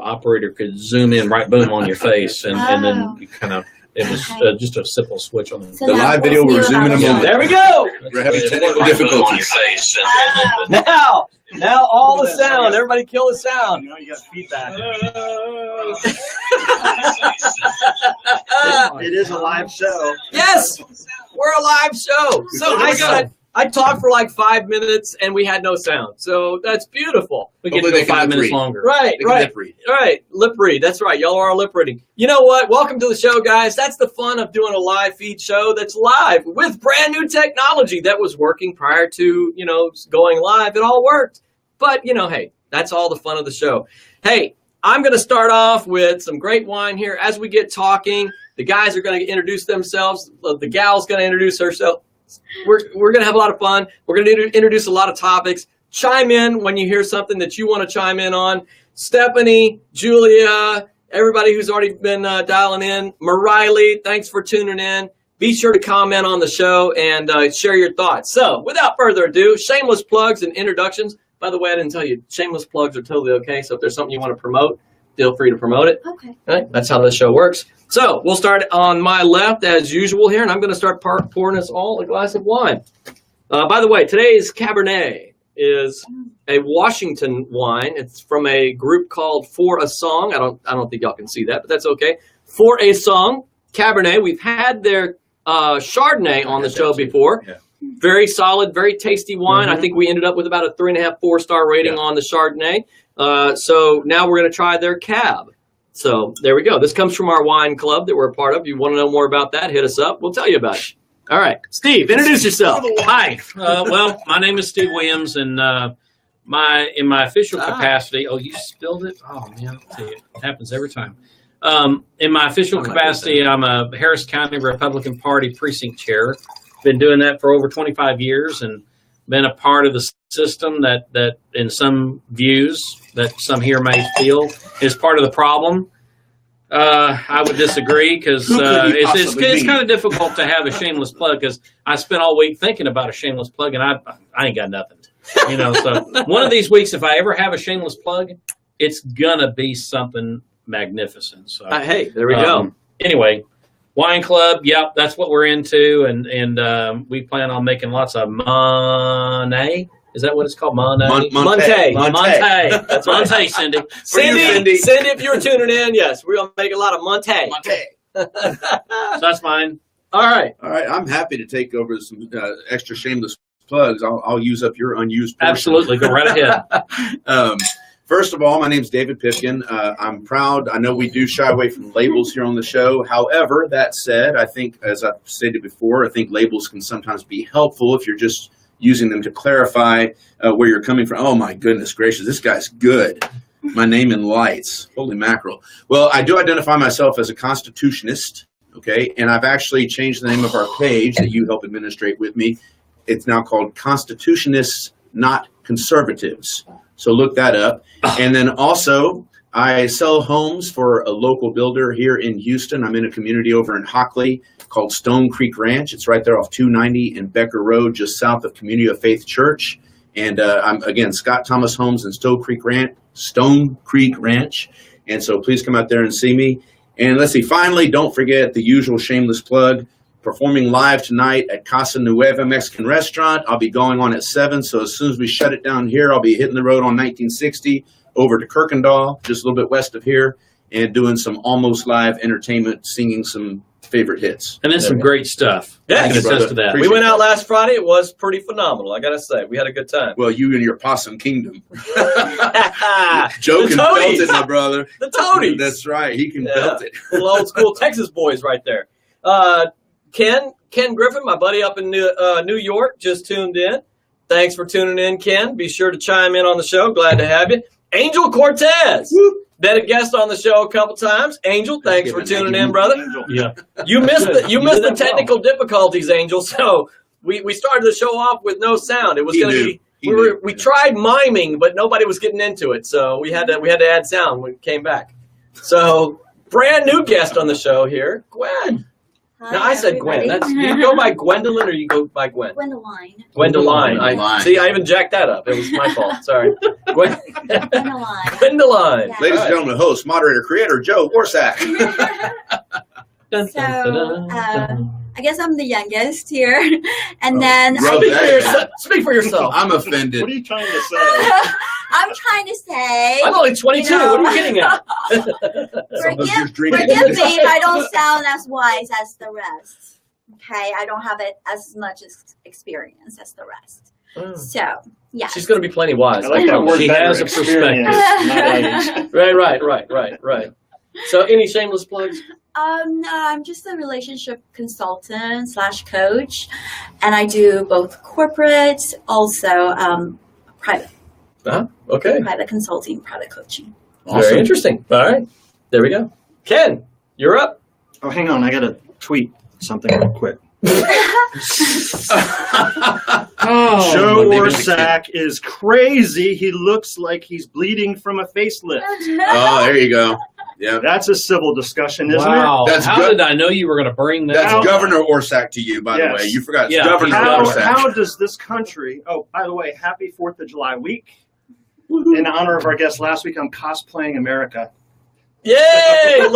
operator could zoom in right boom on your face, and then you kind of. It was just a simple switch on the live video. We're zooming them in. There we go. We're having technical difficulties. Now all the sound. Everybody kill the sound. You got feedback. It is a live show. Yes, we're a live show. So I talked for like 5 minutes and we had no sound. So that's beautiful. We get to go 5 minutes longer. Right. Lip read. That's right. Y'all are lip reading. You know what? Welcome to the show, guys. That's the fun of doing a live feed show that's live with brand new technology that was working prior to, going live. It all worked. But, hey, that's all the fun of the show. Hey, I'm going to start off with some great wine here. As we get talking, the guys are going to introduce themselves. The gal's going to introduce herself. We're going to have a lot of fun. We're going to introduce a lot of topics. Chime in when you hear something that you want to chime in on. Stephanie, Julia, everybody who's already been dialing in. Mariley, thanks for tuning in. Be sure to comment on the show and share your thoughts. So, without further ado, shameless plugs and introductions. By the way, I didn't tell you, shameless plugs are totally okay. So if there's something you want to promote, feel free to promote it. Okay. All right? That's how the show works. So we'll start on my left as usual here, and I'm going to start pouring us all a glass of wine. By the way, today's Cabernet is a Washington wine. It's from a group called For a Song. I don't think y'all can see that, but that's okay. For a Song Cabernet. We've had their Chardonnay on the show before. Yeah. Very solid, very tasty wine. I think we ended up with about a 3.5, 4-star rating on the Chardonnay. So now we're going to try their Cab. So there we go. This comes from our wine club that we're a part of. If you want to know more about that, hit us up. We'll tell you about it. All right. Steve, introduce yourself. Hi. Well, my name is Steve Williams, and in my official capacity, you spilled it? Oh, man, I'll tell you. It happens every time. In my official capacity, I'm a Harris County Republican Party precinct chair. Been doing that for over 25 years and been a part of the system that in some views that some here may feel is part of the problem. I would disagree because it's kind of difficult to have a shameless plug because I spent all week thinking about a shameless plug and I ain't got nothing. So one of these weeks, if I ever have a shameless plug, it's gonna be something magnificent. So hey, there we go. Anyway. Wine Club, yep, that's what we're into, and we plan on making lots of money. Is that what it's called? Monte. That's right. Monte, Cindy. Cindy, if you're tuning in, yes, we're gonna make a lot of Monte. So that's mine. All right. I'm happy to take over some extra shameless plugs. I'll use up your unused portion. Absolutely, go right ahead. First of all, my name is David Pipkin. I'm proud. I know we do shy away from labels here on the show. However, that said, I think, as I've stated before, I think labels can sometimes be helpful if you're just using them to clarify where you're coming from. Oh, my goodness gracious, this guy's good. My name in lights. Holy mackerel. Well, I do identify myself as a constitutionist, okay? And I've actually changed the name of our page that you help administrate with me. It's now called Constitutionists, Not Conservatives. So look that up. And then also, I sell homes for a local builder here in Houston. I'm in a community over in Hockley called Stone Creek Ranch. It's right there off 290 and Becker Road, just south of Community of Faith Church. And I'm, again, Scott Thomas Homes in Stone Creek Ranch. And so please come out there and see me. And let's see, finally, don't forget the usual shameless plug. Performing live tonight at Casa Nueva Mexican Restaurant. I'll be going on at 7, so as soon as we shut it down here, I'll be hitting the road on 1960 over to Kirkendall, just a little bit west of here, and doing some almost live entertainment, singing some favorite hits. And then some great stuff. Yeah, I can attest to that. We went out last Friday. It was pretty phenomenal, I got to say. We had a good time. Well, you and your possum kingdom. Joe can belt it, my brother. The Toadies. That's right. He can belt it. Little old school Texas boys right there. Ken Griffin, my buddy up in New York, just tuned in. Thanks for tuning in, Ken. Be sure to chime in on the show. Glad to have you. Angel Cortez, been a guest on the show a couple times. Angel, thanks for tuning in, brother. Yeah, you missed the technical difficulties, Angel. So we started the show off with no sound. It was going to be we tried miming, but nobody was getting into it. So we had to add sound when we came back. So brand new guest on the show here, Gwen. Now, I said Gwen. That's, you go by Gwendoline or you go by Gwen? Gwendoline. Gwendoline. Gwendoline. See, I even jacked that up. It was my fault. Sorry. Gwendoline. Gwendoline. Yeah. Ladies and gentlemen, host, moderator, creator, Joe Orsak. So, I guess I'm the youngest here. And then Rub that in. Speak for yourself. I'm offended. What are you trying to say? I'm trying to say, I'm only 22. You know. What are you getting at? forgive me if I don't sound as wise as the rest. Okay, I don't have it as much experience as the rest. So, yeah. She's going to be plenty wise. I like that word. She better, has a experience, not age. Right. So, any shameless plugs? No, I'm just a relationship consultant / coach, and I do both corporate, also private. Okay. Private consulting, private coaching. Very interesting. All right. There we go. Ken, you're up. Oh, hang on. I got to tweet something real quick. Joe Orsak is crazy. He looks like he's bleeding from a facelift. Oh, there you go. Yeah. That's a civil discussion, isn't Wow. That's How good. did I know you were going to bring that That's up? Governor Orsak to you, by the Yes. way. You forgot. It's Yeah. Governor it? Orsak. How does this country... Oh, by the way, happy 4th of July week. In honor of our guest last week, I'm cosplaying America. Yay! A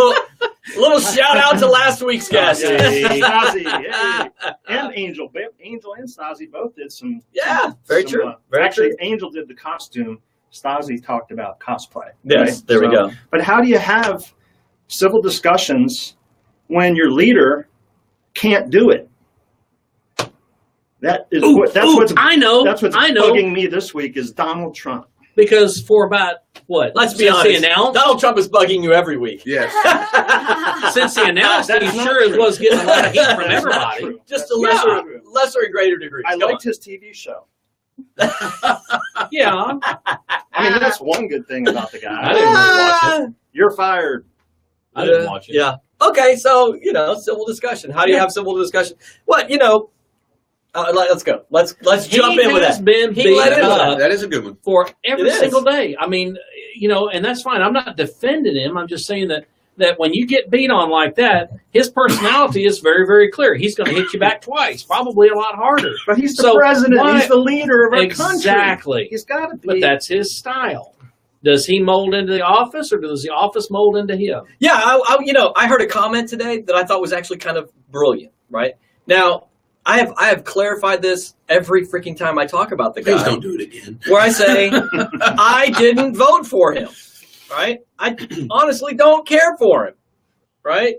little shout out to last week's guest. Stasi, yay. And Angel. Angel and Stasi both did some... Yeah, very some, true. Very actually, true. Angel did the costume. Stasi talked about cosplay. Yes, right? there we go. But how do you have civil discussions when your leader can't do it? That's what's I know. bugging me this week is Donald Trump. Because for about what? Let's be since honest. he announced, Donald Trump is bugging you every week. Yes. since he announced, he That's not sure true. was getting a lot of heat from That's not everybody. true. Just That's a not true. lesser and greater degree. I Come liked his TV show. Yeah, I mean, that's one good thing about the I guy. didn't really watch it. You're fired. I didn't watch it. Yeah. Okay, so, civil discussion. How do you have civil discussion? What, let's go. Let's jump in with has that. been He beat let it up That is a good one. for every It is. single day. I mean, and that's fine. I'm not defending him. I'm just saying that when you get beat on like that, his personality is very, very clear. He's going to hit you back twice, probably a lot harder. But he's the So president. why- He's the leader of our country. Exactly. He's got to be. But that's his style. Does he mold into the office, or does the office mold into him? Yeah, I heard a comment today that I thought was actually kind of brilliant, right? Now, I have clarified this every freaking time I talk about the guy. Please don't do it again. Where I say, I didn't vote for him, right? I honestly don't care for him, right?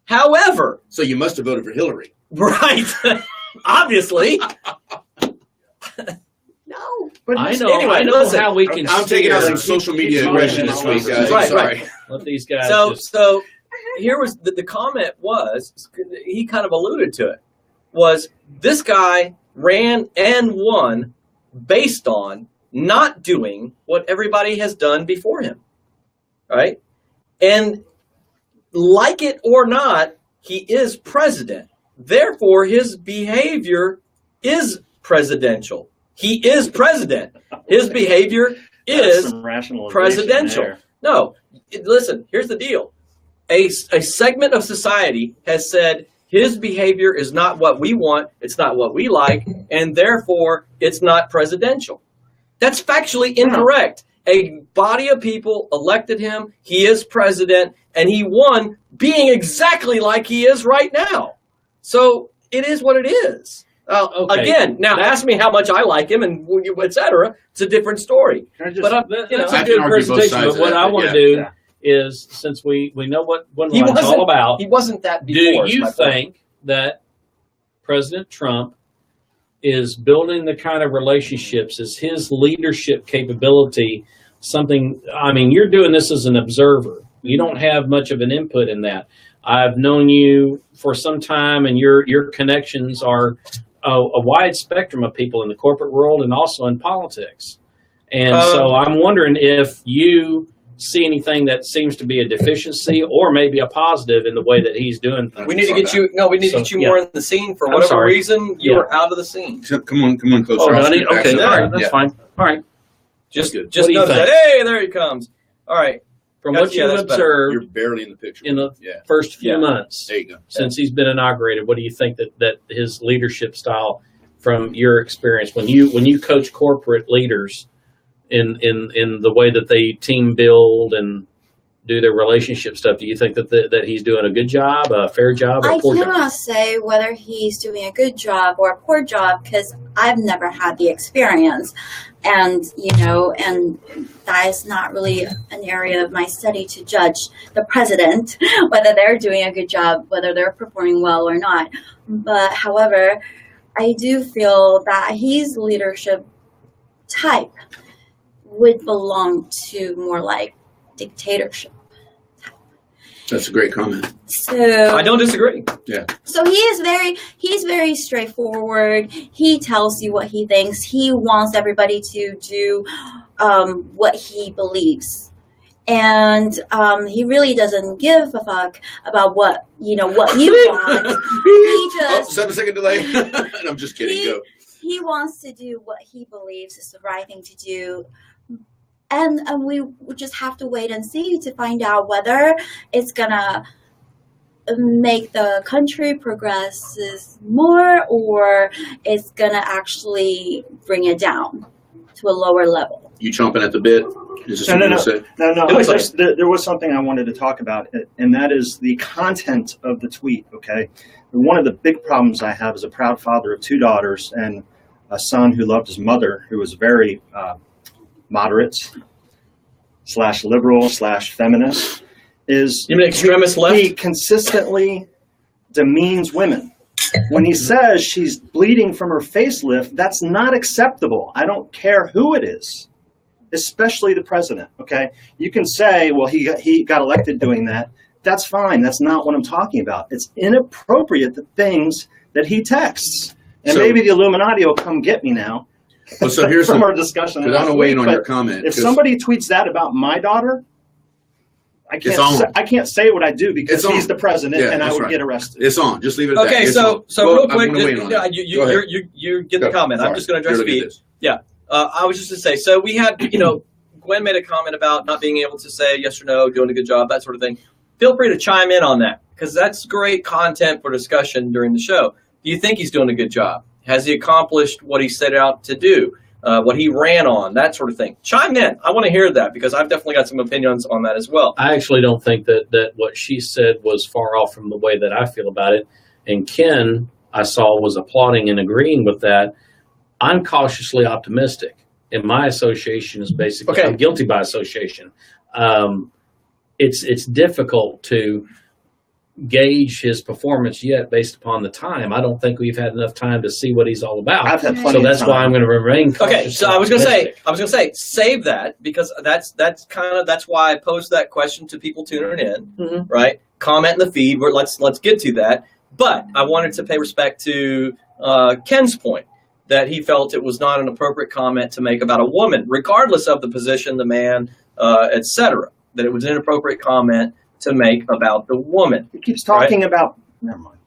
However, So you must have voted for Hillary. right, obviously. No. But I he's- know. anyway, I know listen, how we can. I'm taking out some steer. social media aggression this week, guys. Right, I'm sorry. Let these guys. So, just, so here was the comment was, he kind of alluded to it, was this guy ran and won based on not doing what everybody has done before him, right? And like it or not, he is president. Therefore, his behavior is presidential. He is president. His behavior That's is some rationalization presidential. there. No, listen, here's the deal. A segment of society has said his behavior is not what we want, it's not what we like, and therefore it's not presidential. That's factually incorrect. A body of people elected him, he is president, and he won being exactly like he is right now. So it is what it is. Okay. Again, now ask me how much I like him and et cetera. It's a different story. Can I just, But That's I a can good argue both presentation. sides But of what that, I but want to yeah. do Yeah. is, since we know what He Gwendoline's wasn't all about, He wasn't that do before. is you my point. think that President Trump is building the kind of relationships, is his leadership capability something? I mean, you're doing this as an observer. You don't have much of an input in that. I've known you for some time, and your connections are a wide spectrum of people in the corporate world and also in politics. And so I'm wondering if you see anything that seems to be a deficiency or maybe a positive in the way that he's doing things. We need to get you. No, we need to get you more in the scene for whatever sorry. reason you were out of the scene. Come on closer. Oh, I'll honey? scoot back Okay, so all that- right, that's yeah. fine. All right. Just What do you notice think? that. Hey, there he comes. All right. from what you've observed, you're barely in the picture. In the first few months, there you go. Since he's been inaugurated, what do you think that his leadership style, from your experience, when you coach corporate leaders in the way that they team build and do their relationship stuff, do you think that he's doing a good job, a fair job, or a poor job? I cannot say whether he's doing a good job or a poor job because I've never had the experience, and and that is not really an area of my study to judge the president whether they're doing a good job, whether they're performing well or not. But however, I do feel that his leadership type would belong to more like dictatorship. That's a great comment. So I don't disagree. Yeah. So he's very straightforward. He tells you what he thinks. He wants everybody to do what he believes, and he really doesn't give a fuck about what you want. He just 7-second delay. I'm just kidding. Go. He wants to do what he believes is the right thing to do. And we just have to wait and see to find out whether it's going to make the country progress more or it's going to actually bring it down to a lower level. You chomping at the bit? Is this something to say? No. There was something I wanted to talk about, and that is the content of the tweet, okay? And one of the big problems I have as a proud father of 2 daughters and a son who loved his mother, who was very moderate / liberal / feminist, is you mean extremist left? He consistently demeans women. When he says she's bleeding from her facelift, that's not acceptable. I don't care who it is, especially the president. Okay, you can say, well, he got elected doing that. That's fine. That's not what I'm talking about. It's inappropriate, the things that he texts, and maybe the Illuminati will come get me now. Well, so here's from our discussion. Because I want to weigh in on your comment. If somebody tweets that about my daughter, I can't say what I do because he's the president, and I would get arrested. It's on. Just leave it at that. Okay, so real quick, you get the comment. I'm just going to address Pete. Yeah, I was just going to say. So we had, Gwen made a comment about not being able to say yes or no, doing a good job, that sort of thing. Feel free to chime in on that because that's great content for discussion during the show. Do you think he's doing a good job? Has he accomplished what he set out to do? What he ran on, that sort of thing. Chime in. I want to hear that because I've definitely got some opinions on that as well. I actually don't think that what she said was far off from the way that I feel about it. And Ken, I saw, was applauding and agreeing with that. I'm cautiously optimistic. And my association is basically, I'm guilty by association. It's difficult to gauge his performance yet based upon the time. I don't think we've had enough time to see what he's all about. I've had plenty so that's why I'm going to remain cautious. Okay, so I was going to say save that because that's why I posed that question to people tuning in, right? Comment in the feed. Let's get to that. But I wanted to pay respect to Ken's point that he felt it was not an appropriate comment to make about a woman, regardless of the position, the man, etc. That it was an inappropriate comment to make about the woman. He keeps talking about never mind.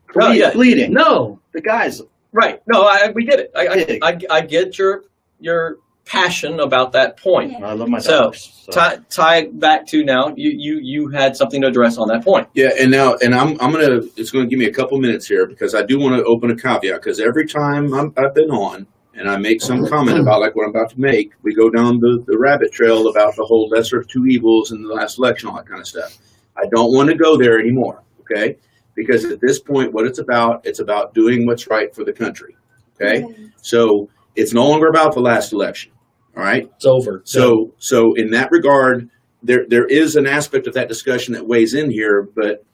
Bleeding. No, the guys. Right. No, we get it. I get your passion about that point. Yeah. I love my daughters. So tie back to now. You had something to address on that point. Yeah, and I'm gonna. It's gonna give me a couple minutes here because I do want to open a caveat because every time I've been on and I make some comment about like what I'm about to make, we go down the rabbit trail about the whole lesser of 2 evils in the last election, all that kind of stuff. I don't want to go there anymore, okay? Because at this point, what it's about doing what's right for the country, okay? So it's no longer about the last election, all right? It's over. So in that regard, there is an aspect of that discussion that weighs in here, but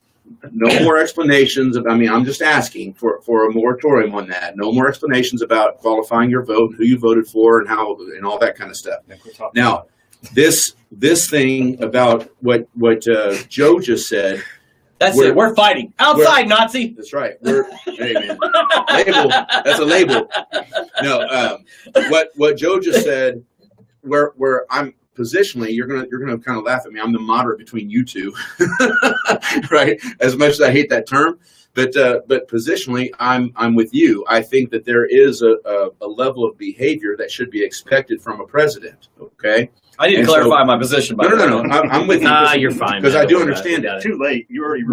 no more explanations. I'm just asking for a moratorium on that. No more explanations about qualifying your vote, who you voted for, and how, and all that kind of stuff. Now, this thing about what Joe just said. That's it. We're fighting outside, Nazi. That's right. Hey man, label. That's a label. No, what Joe just said. Where I'm positionally, you're gonna kind of laugh at me. I'm the moderate between you two, right? As much as I hate that term, But positionally, I'm with you. I think that there is a level of behavior that should be expected from a president. Okay. I need to clarify my position. By No. I'm with you. You're fine. Because I do understand it. Too late. You already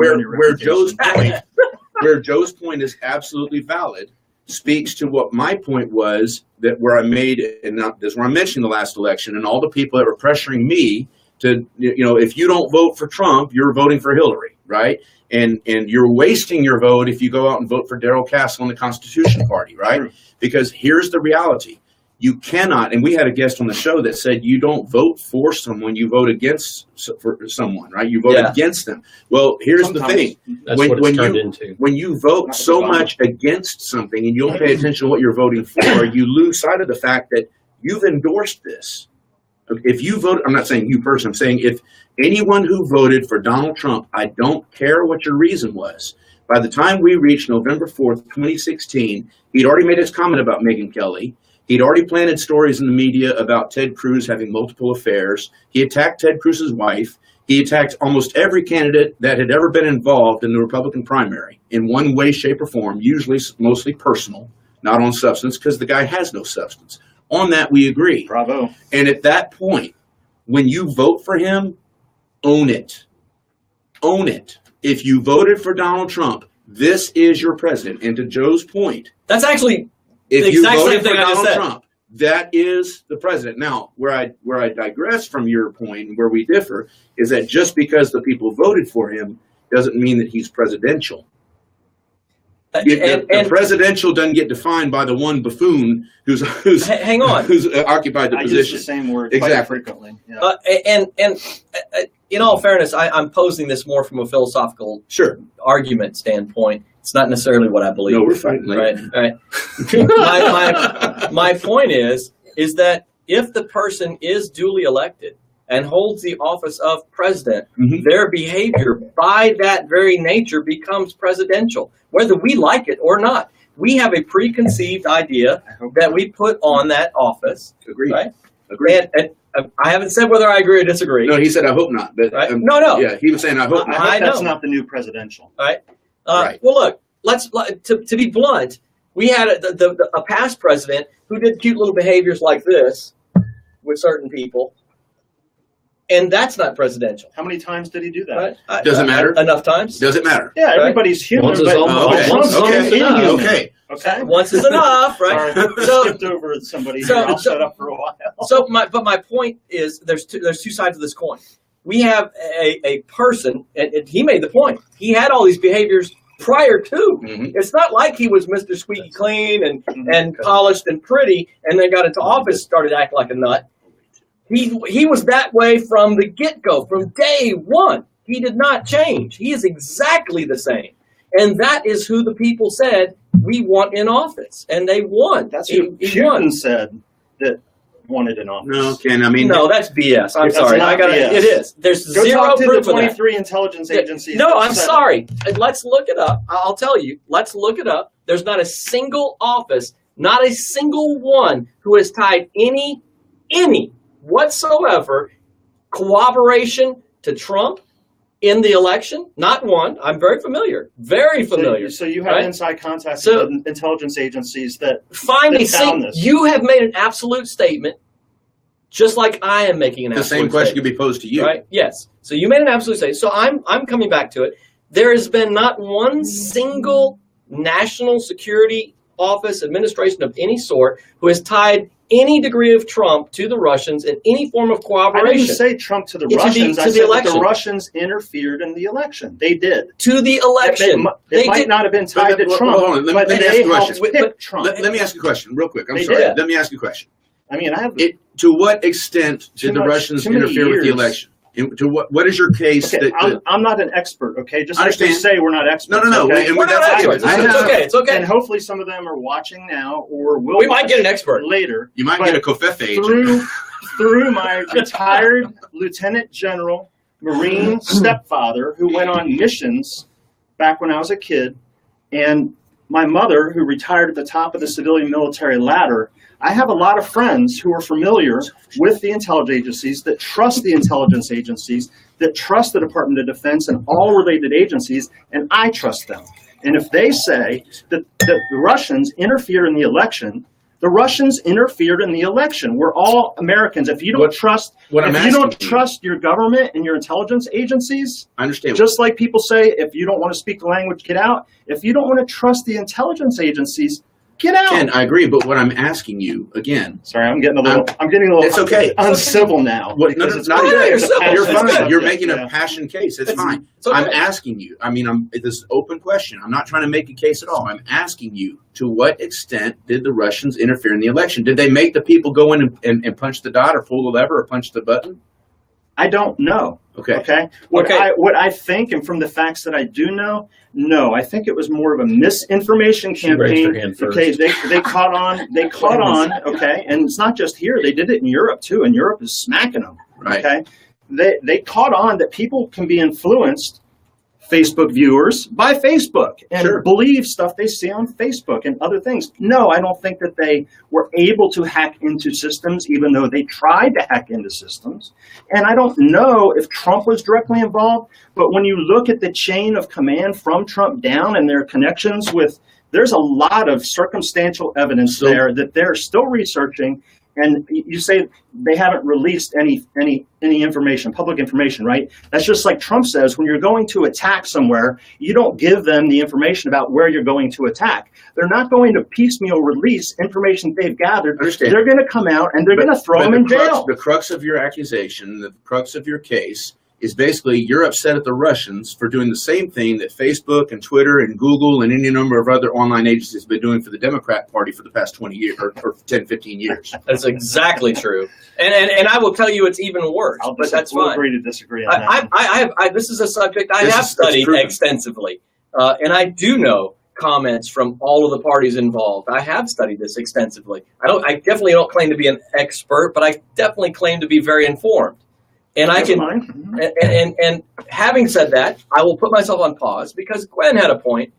Where Joe's point is absolutely valid. Speaks to what my point was, that where I made, and this is where I mentioned the last election and all the people that were pressuring me to, if you don't vote for Trump, you're voting for Hillary, right? And you're wasting your vote if you go out and vote for Darrell Castle and the Constitution Party, right? True. Because here's the reality. You cannot, and we had a guest on the show that said you don't vote for someone, you vote against for someone, right? You vote against them. Well, here's the thing. That's what it's turned into. When you vote so much against something and you don't pay attention to what you're voting for, you lose sight of the fact that you've endorsed this. If you vote, I'm not saying you personally, I'm saying if anyone who voted for Donald Trump, I don't care what your reason was. By the time we reached November 4th, 2016, he'd already made his comment about Megyn Kelly. He'd already planted stories in the media about Ted Cruz having multiple affairs. He attacked Ted Cruz's wife. He attacked almost every candidate that had ever been involved in the Republican primary in one way, shape, or form, usually mostly personal, not on substance, because the guy has no substance. On that, we agree. Bravo. And at that point, when you vote for him, own it. Own it. If you voted for Donald Trump, this is your president. And to Joe's point, that's actually if the you exact voted same thing for I just Donald said. Trump, that is the president. Now, where I digress from your point and where we differ is that just because the people voted for him doesn't mean that he's presidential. The presidential doesn't get defined by the one buffoon who's hang on, who's occupied the position. I use the same word quite frequently. Yeah. And in all fairness, I'm posing this more from a philosophical argument standpoint. It's not necessarily what I believe. No, we're fighting. Right. my point is that if the person is duly elected and holds the office of president, their behavior by that very nature becomes presidential, whether we like it or not. We have a preconceived idea that we put on that office. Agreed. Right? Agreed. And I haven't said whether I agree or disagree. No, he said, I hope not. But right? No. Yeah, he was saying, I hope not. I hope that's not the new presidential. Right. Right. Well, look, to be blunt, we had a past president who did cute little behaviors like this with certain people. And that's not presidential. How many times did he do that? Right? Does it matter? Enough times. Does it matter? Yeah, everybody's human. Once is okay. Okay. Once is enough, right? Sorry, so, skipped over somebody here. I'll shut up for a while. But my point is, there's two sides of this coin. We have a person, and he made the point. He had all these behaviors prior to. It's not like he was Mr. Squeaky Clean and polished and pretty, and then got into office, started acting like a nut. He was that way from the get-go, from day one. He did not change. He is exactly the same. And that is who the people said we want in office. And they won. That's who Putin said that wanted in office. No, Ken, I mean... No, that's BS. I'm sorry. BS. It is. There's Go zero talk to proof the of that. 23 intelligence agencies. No, I'm sorry. Let's look it up. I'll tell you. Let's look it up. There's not a single office, not a single one who has tied any whatsoever cooperation to Trump in the election. Not one. I'm very familiar. Very familiar. So you have inside contacts with intelligence agencies that found this. You have made an absolute statement, just like I am making an absolute statement. The same question could be posed to you. Right? Yes. So you made an absolute statement. So I'm coming back to it. There has been not one single national security office, administration of any sort, who has tied any degree of Trump to the Russians in any form of cooperation. I didn't say Trump to the Russians. I said that the Russians interfered in the election. They did. To the election. They might not have been tied to Trump. Hold on. Let me ask you a question. Let me ask you a question real quick. I'm sorry. Did. Let me ask you a question. I mean, to what extent did the Russians interfere with the election? To what is your case? Okay, I'm not an expert, okay? Just like we say we're not experts. No. Okay? We're not experts. It's okay. And hopefully some of them are watching now or will. We might get an expert later. You might get a Kofefe agent. Through my retired Lieutenant General Marine stepfather who went on missions back when I was a kid, and my mother who retired at the top of the civilian military ladder, I have a lot of friends who are familiar with the intelligence agencies, that trust the intelligence agencies, that trust the Department of Defense and all related agencies, and I trust them. And if they say that the Russians interfered in the election, the Russians interfered in the election. We're all Americans. If you don't trust your government and your intelligence agencies, I understand. Just like people say, if you don't want to speak the language, get out. If you don't want to trust the intelligence agencies, get out. Ken, I agree, but what I'm asking you again. Sorry, I'm getting a little. It's okay. Uncivil now. What, no, not good. You're fine. Good. You're making a passion case. It's fine. Okay. I'm asking you. I mean, this is an open question. I'm not trying to make a case at all. I'm asking you, to what extent did the Russians interfere in the election? Did they make the people go in and punch the dot or pull the lever or punch the button? I don't know. Okay. What I think, and from the facts that I do know, no, I think it was more of a misinformation campaign. Okay, they caught on. They caught on. Okay, and it's not just here. They did it in Europe too, and Europe is smacking them. Right. Okay, they caught on that people can be influenced, Facebook viewers, by Facebook and believe stuff they see on Facebook and other things. No, I don't think that they were able to hack into systems, even though they tried to hack into systems. And I don't know if Trump was directly involved, but when you look at the chain of command from Trump down and their connections with, there's a lot of circumstantial evidence there that they're still researching. And you say they haven't released any information, public information, right? That's just like Trump says, when you're going to attack somewhere, you don't give them the information about where you're going to attack. They're not going to piecemeal release information they've gathered. They're going to come out and they're going to throw them in jail. The crux of your accusation, the crux of your case, is basically you're upset at the Russians for doing the same thing that Facebook and Twitter and Google and any number of other online agencies have been doing for the Democrat Party for the past 20 years or 10, 15 years. That's exactly true. And I will tell you it's even worse, but that's fine. We'll agree to disagree on that. This is a subject I have studied extensively, and I do know comments from all of the parties involved. I have studied this extensively. I definitely don't claim to be an expert, but I definitely claim to be very informed. And I can, and having said that, I will put myself on pause because Gwen had a point.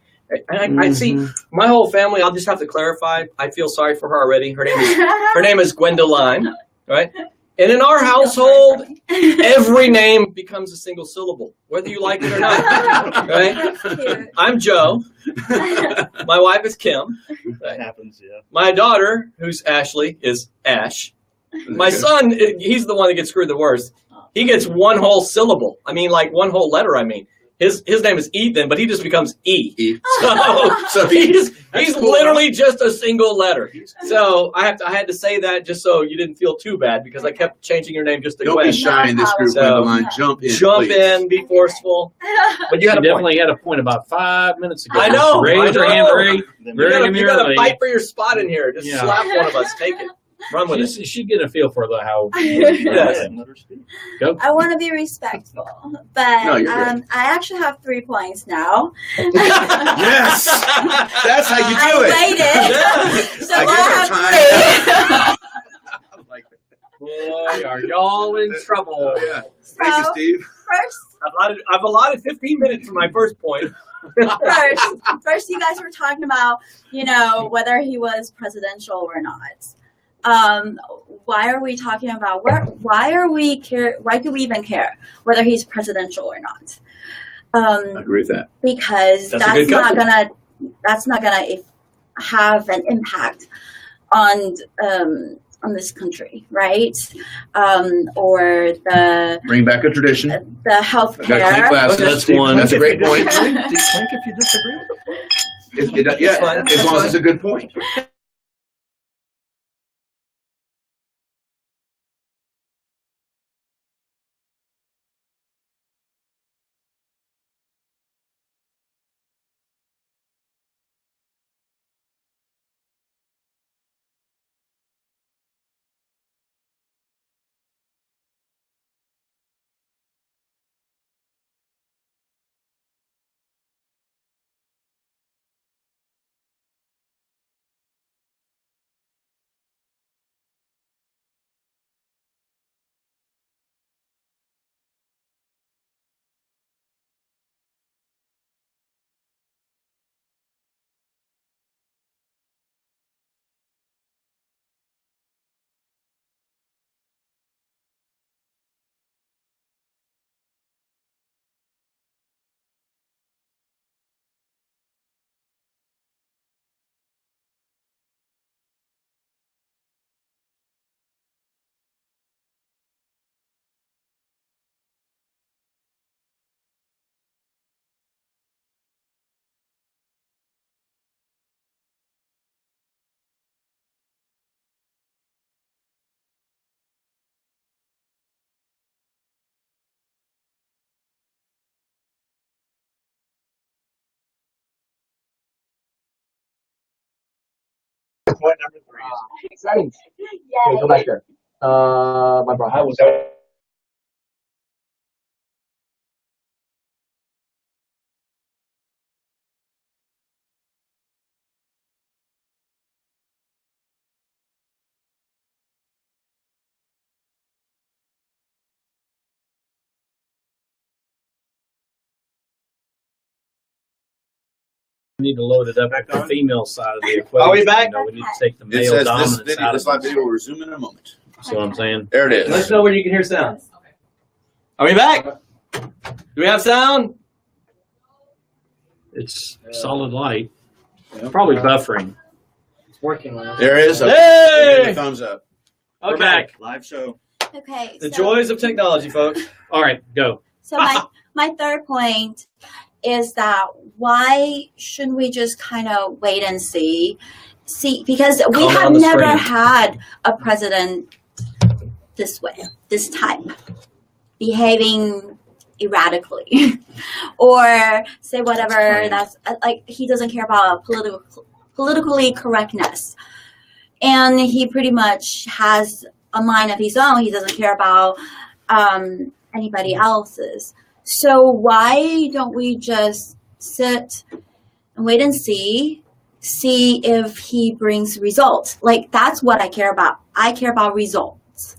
And I see my whole family. I'll just have to clarify. I feel sorry for her already. Her name is Gwendoline, right? And in our household, every name becomes a single syllable, whether you like it or not. Right? I'm Joe. My wife is Kim. That happens, yeah. My daughter, who's Ashley, is Ash. My son, he's the one that gets screwed the worst. He gets one whole syllable. I mean, like one whole letter. I mean, his name is Ethan, but he just becomes E. So he's cool, literally just a single letter. So I had to say that just so you didn't feel too bad because I kept changing your name just to Don't Gwen. be shy in this group, Gwendoline. Jump in, be forceful. But you definitely had a point about 5 minutes ago. I know. Raise your hand very You got to fight for your spot in here. Just slap one of us. Take it. Run with it. She's getting a feel for how. Go. I want to be respectful, but I actually have 3 points now. Yes, that's how you do it. Waited, so I have 3. Boy, are y'all in trouble? Yeah. Thank you, Steve. First, I've allotted 15 minutes for my first point. First, you guys were talking about, whether he was presidential or not. Why are we talking about why do we even care whether he's presidential or not? I agree with that. Because that's not gonna have an impact on this country, right? Or bring back a tradition. The healthcare. That's one. That's a great point. Do you think if you disagree with the point? As long as it's a good point. Point number 3. Exciting. Okay, go back there. My brother. How was that? We need to load it up Back with the on? female side of the equation. Are we back? You know, we need to take the It male says dominance this out of live it. video will resume in a moment. See what I'm saying? There it Let us is. know where you can hear sound. Are we back? Do we have sound? It's solid light. Yep. Probably buffering. It's working on it. There it is. Hey! Thumbs up. We're Okay. back. Live show. Okay. The so- joys of technology, folks. All right, go. So my third point is that why shouldn't we just kind of wait and see? Because we Comment have on the never screen. had a president this way, this type, behaving erratically, or say whatever that's like he doesn't care about politically correctness, and he pretty much has a mind of his own. He doesn't care about anybody else's. So why don't we just sit and wait and see if he brings results? Like, that's what I care about. I care about results.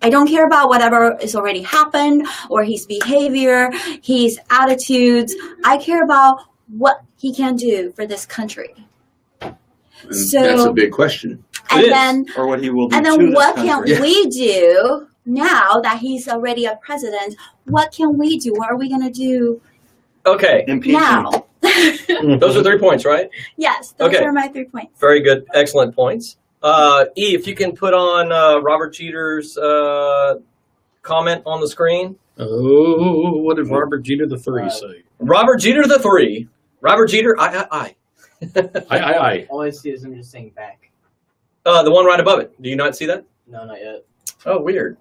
I don't care about whatever is already happened or his behavior, his attitudes. I care about what he can do for this country. And So- that's a big question. And It is. then Or what he will do And to then this what country. can we do now that he's already a president? What can we do? What are we going to do Okay. Impeach him. now? Those are 3 points, right? Yes, those Okay. are my 3 points. Very good. Excellent points. E, if you can put on Robert Jeter's comment on the screen. Oh, what did Robert Jeter III say? Robert Jeter the 3. Robert Jeter, I. Aye. All I see is him just saying back. The one right above it. Do you not see that? No, not yet. Oh, weird.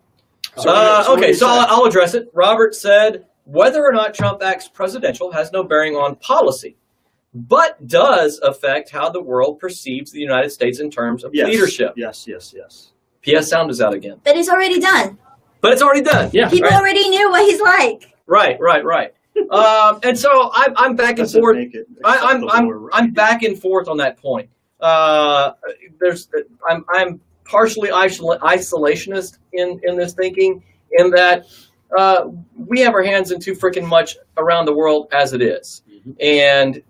So what Okay, he so said. I'll address it. Robert said, whether or not Trump acts presidential has no bearing on policy, but does affect how the world perceives the United States in terms of Yes. leadership. Yes. PS sound is out again. But it's already done. But it's already done. Yeah. People Right. already knew what he's like. Right. And so I'm back and Doesn't forth. make it I'm acceptable or right. I'm back and forth on that point. I'm partially isolationist in this thinking, in that we have our hands in too freaking much around the world as it is, and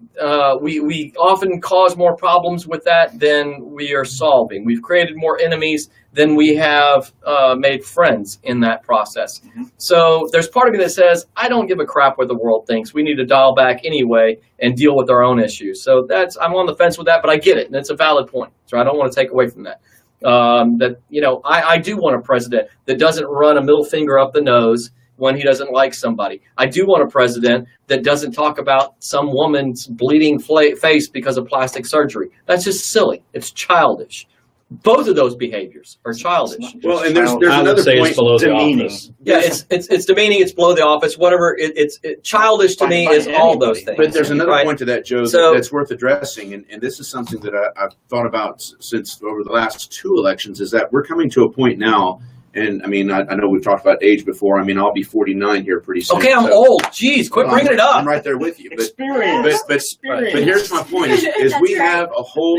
we often cause more problems with that than we are solving. We've created more enemies than we have made friends in that process. So there's part of me that says, I don't give a crap what the world thinks. We need to dial back anyway and deal with our own issues. So I'm on the fence with that, but I get it, and it's a valid point. So I don't want to take away from that. I do want a president that doesn't run a middle finger up the nose when he doesn't like somebody. I do want a president that doesn't talk about some woman's bleeding face because of plastic surgery. That's just silly. It's childish. Both of those behaviors are childish. Well, and there's I would another say point. it's below the demeaning. office. Yeah, it's demeaning. It's below the office. Whatever. It's childish to me By is all those anybody. things. But there's another right? point to that, Joe, So- that's worth addressing, and this is something that I've thought about since over the last 2 elections, is that we're coming to a point now, and I mean, I know we've talked about age before. I mean, I'll be 49 here pretty soon. Okay, I'm so- old. Jeez, quit Well, bringing it up. I'm right there with you. But Experience. but here's my point: is That's we right. have a whole,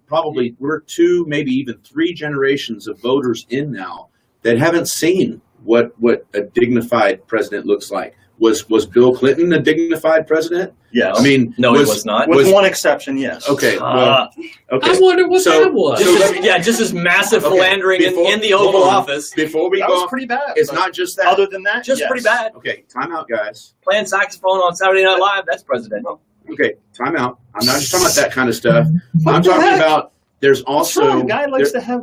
probably we're 2, maybe even 3 generations of voters in now that haven't seen what a dignified president looks like. Was Bill Clinton a dignified president? Yes. I mean, No, he was not. with one exception, yes. Okay. Well, okay. I wonder what So- that was. Just as massive Okay, philandering before- in the Oval hold on. Office. Before we That go, was off, pretty bad. it's but not just that. Other than that, Just yes. pretty bad. Okay, time out, guys. Playing saxophone on Saturday Night Live, that's presidential. Okay, time out. I'm not just talking about that kind of stuff. What I'm the talking heck? about there's What's also wrong? Guy likes to have.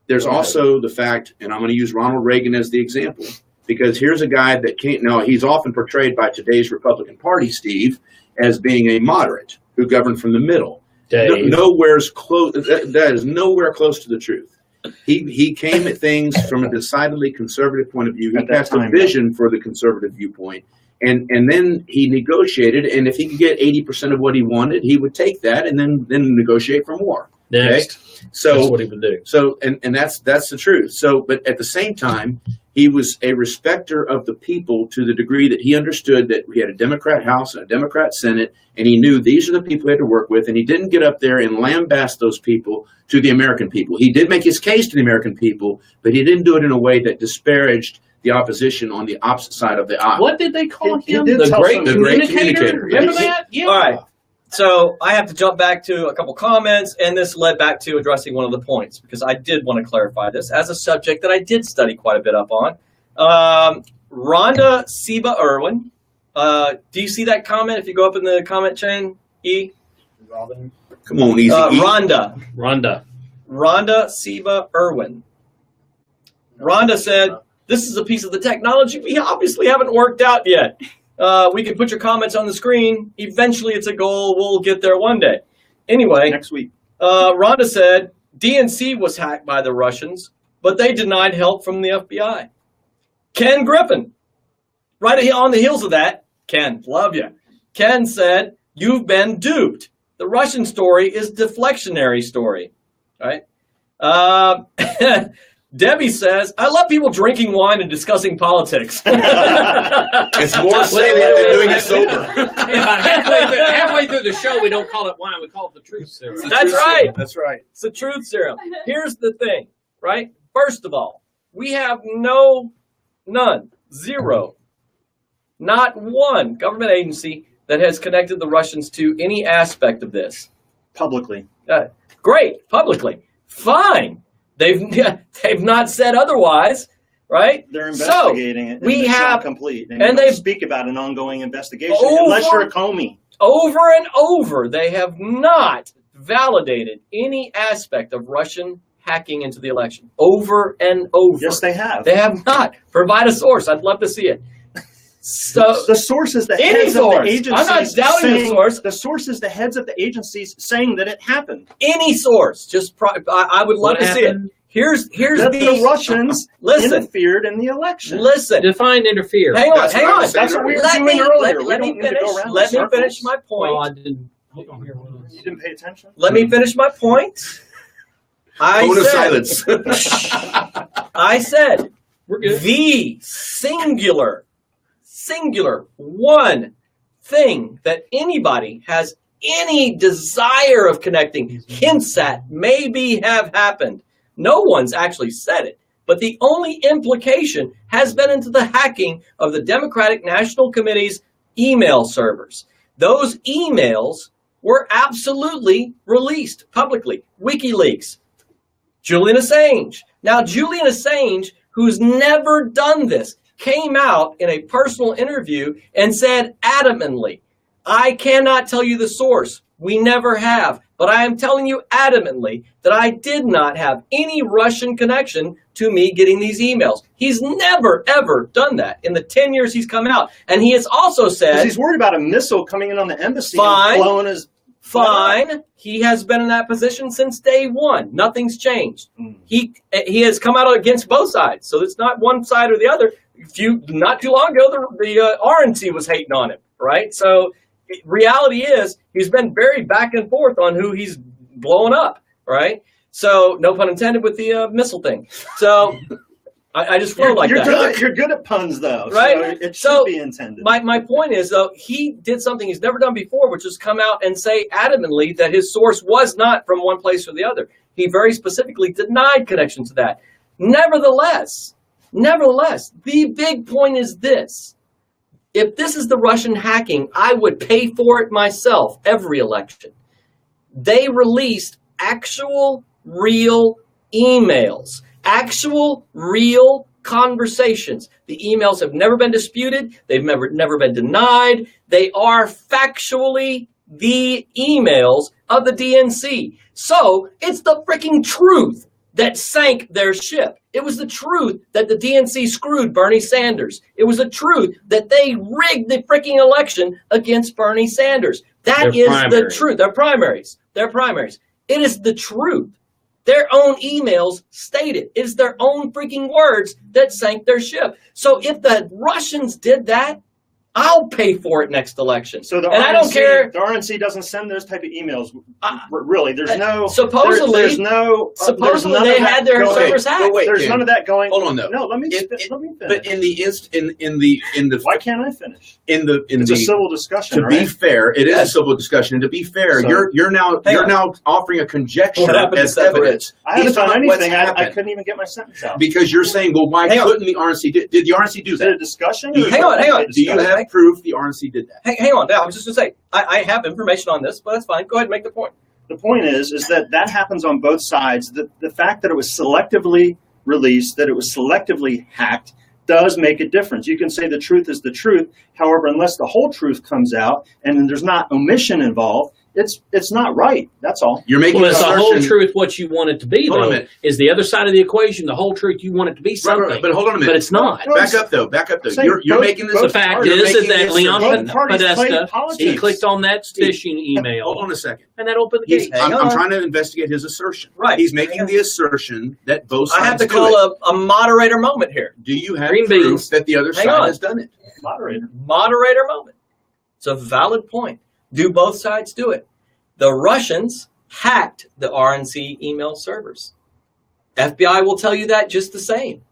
there's Go ahead. also the fact, and I'm going to use Ronald Reagan as the example, because here's a guy that can't. Now he's often portrayed by today's Republican Party, Steve, as being a moderate who governed from the middle. Dave. Nowhere's close. That is nowhere close to the truth. He came at things from a decidedly conservative point of view. He At that cast a time, vision for the conservative viewpoint, and then he negotiated. And if he could get 80% of what he wanted, he would take that and then negotiate for more. Next. That's So what he would do. so and that's the truth. So but at the same time, he was a respecter of the people to the degree that he understood that we had a Democrat House and a Democrat Senate, and he knew these are the people he had to work with, and he didn't get up there and lambast those people to the American people. He did make his case to the American people, but he didn't do it in a way that disparaged the opposition on the opposite side of the aisle. What did they call He him? did The tell great some- The great communicator? communicator. Remember that? Yeah. All right. So I have to jump back to a couple comments, and this led back to addressing one of the points, because I did want to clarify this as a subject that I did study quite a bit up on. Rhonda Seba Irwin. Do you see that comment if you go up in the comment chain, E? Robin. Come on, easy. Rhonda Seba Irwin. Rhonda said, "This is a piece of the technology we obviously haven't worked out yet. We can put your comments on the screen. Eventually, it's a goal. We'll get there one day." Anyway, Next week. Rhonda said, DNC was hacked by the Russians, but they denied help from the FBI. Ken Griffin, right on the heels of that, Ken, love you. Ken said, "You've been duped. The Russian story is deflectionary story." Right? Debbie says, "I love people drinking wine and discussing politics." It's more salient than doing it sober. halfway through the show, we don't call it wine. We call it the truth serum. That's right. That's right. It's the truth serum. Here's the thing, right? First of all, we have none, zero, not one government agency that has connected the Russians to any aspect of this. Publicly. Great, publicly. Fine. They've not said otherwise, right? They're investigating it. And we it's have- not complete. and And they they speak about an ongoing investigation Over- unless you're a Comey. Over and over, they have not validated any aspect of Russian hacking into the election. Over and over. Yes, they have. They have not. Provide a source. I'd love to see it. So The source is the Any heads of source. the agencies. I'm not doubting the saying, source. The source is the heads of the agencies saying that it happened. any source, I would love What to see it. happened? Here's That the Russians listen. interfered in the election. Listen. Define interfere. Hang on. That's Hang what I on. was saying That's what we were Let doing me- earlier. let we me don't need to go finish. around Let in me finish circles. my point. Well, I didn't. Hold on here. You didn't pay attention? Let me finish my point. Moment of I silence. said We're good. the singular one thing that anybody has any desire of connecting, hints at, maybe have happened. No one's actually said it, but the only implication has been into the hacking of the Democratic National Committee's email servers. Those emails were absolutely released publicly. WikiLeaks. Julian Assange. Now, Julian Assange, who's never done this, came out in a personal interview and said adamantly, "I cannot tell you the source. We never have. But I am telling you adamantly that I did not have any Russian connection to me getting these emails." He's never, ever done that in the 10 years he's come out. And he has also Because said, he's worried about a missile coming in on the embassy Fine. and blowing his... fine, he has been in that position since day one. Nothing's changed. He has come out against both sides. So it's not one side or the other. Not too long ago, the RNC was hating on him, right? So reality is he's been very back and forth on who he's blowing up, right? So no pun intended with the missile thing. So I just flow like that. You're good at puns, though. Right? So it should So, be intended. My point is, though, he did something he's never done before, which is come out and say adamantly that his source was not from one place or the other. He very specifically denied connection to that. Nevertheless, the big point is this. If this is the Russian hacking, I would pay for it myself every election. They released actual, real emails, actual, real conversations. The emails have never been disputed. They've never been denied. They are factually the emails of the DNC. So it's the freaking truth that sank their ship. It was the truth that the DNC screwed Bernie Sanders. It was the truth that they rigged the freaking election against Bernie Sanders. That is the truth. Their primaries. It is the truth. Their own emails state it. It's their own freaking words that sank their ship. So if the Russians did that, I'll pay for it next election. So the and RNC, I don't care. The RNC doesn't send those type of emails. Really, there's no. Supposedly, there's no. supposedly there's none they of that had their going- servers hacked. Wait, There's Ken, none of that going. hold on though. No, let me finish. But in the Why can't I finish? it's a civil discussion. to be right? fair, it is a civil discussion. And to be fair, So- you're now offering a conjecture What happened to as separate? evidence. I haven't These are done not what's anything. I happened. couldn't even get my sentence out. Because you're saying, well, why Hang on. couldn't the RNC did the RNC do Is it a that? discussion? Do you- Hang on. Do you have proof the RNC did that? Hang on. Now, I was just going to say, I have information on this, but that's fine. Go ahead and make the point. The point is that happens on both sides. The fact that it was selectively released, that it was selectively hacked, does make a difference. You can say the truth is the truth. However, unless the whole truth comes out and there's not omission involved, it's not right. That's all. You're making Well, an it's the whole assertion. truth what you want it to be, Hold on a though, minute. is the other side of the equation. The whole truth you want it to be Right, something. right, but hold on a minute. But it's not. No, Back up though. saying You're both- making this. The fact you're is making that this Leon assertion. Both parties play Podesta, politics. he clicked on that Steve, phishing email, Hold on a second. and that opened the He's, gate. Hang I'm on. trying to investigate his assertion. Right. He's making the assertion that both sides I have to do call it. a moderator moment here. Do you have Green proof beans. that the other Hang side on. has done it? Moderator. Moderator moment. It's a valid point. Do both sides do it? The Russians hacked the RNC email servers. FBI will tell you that just the same.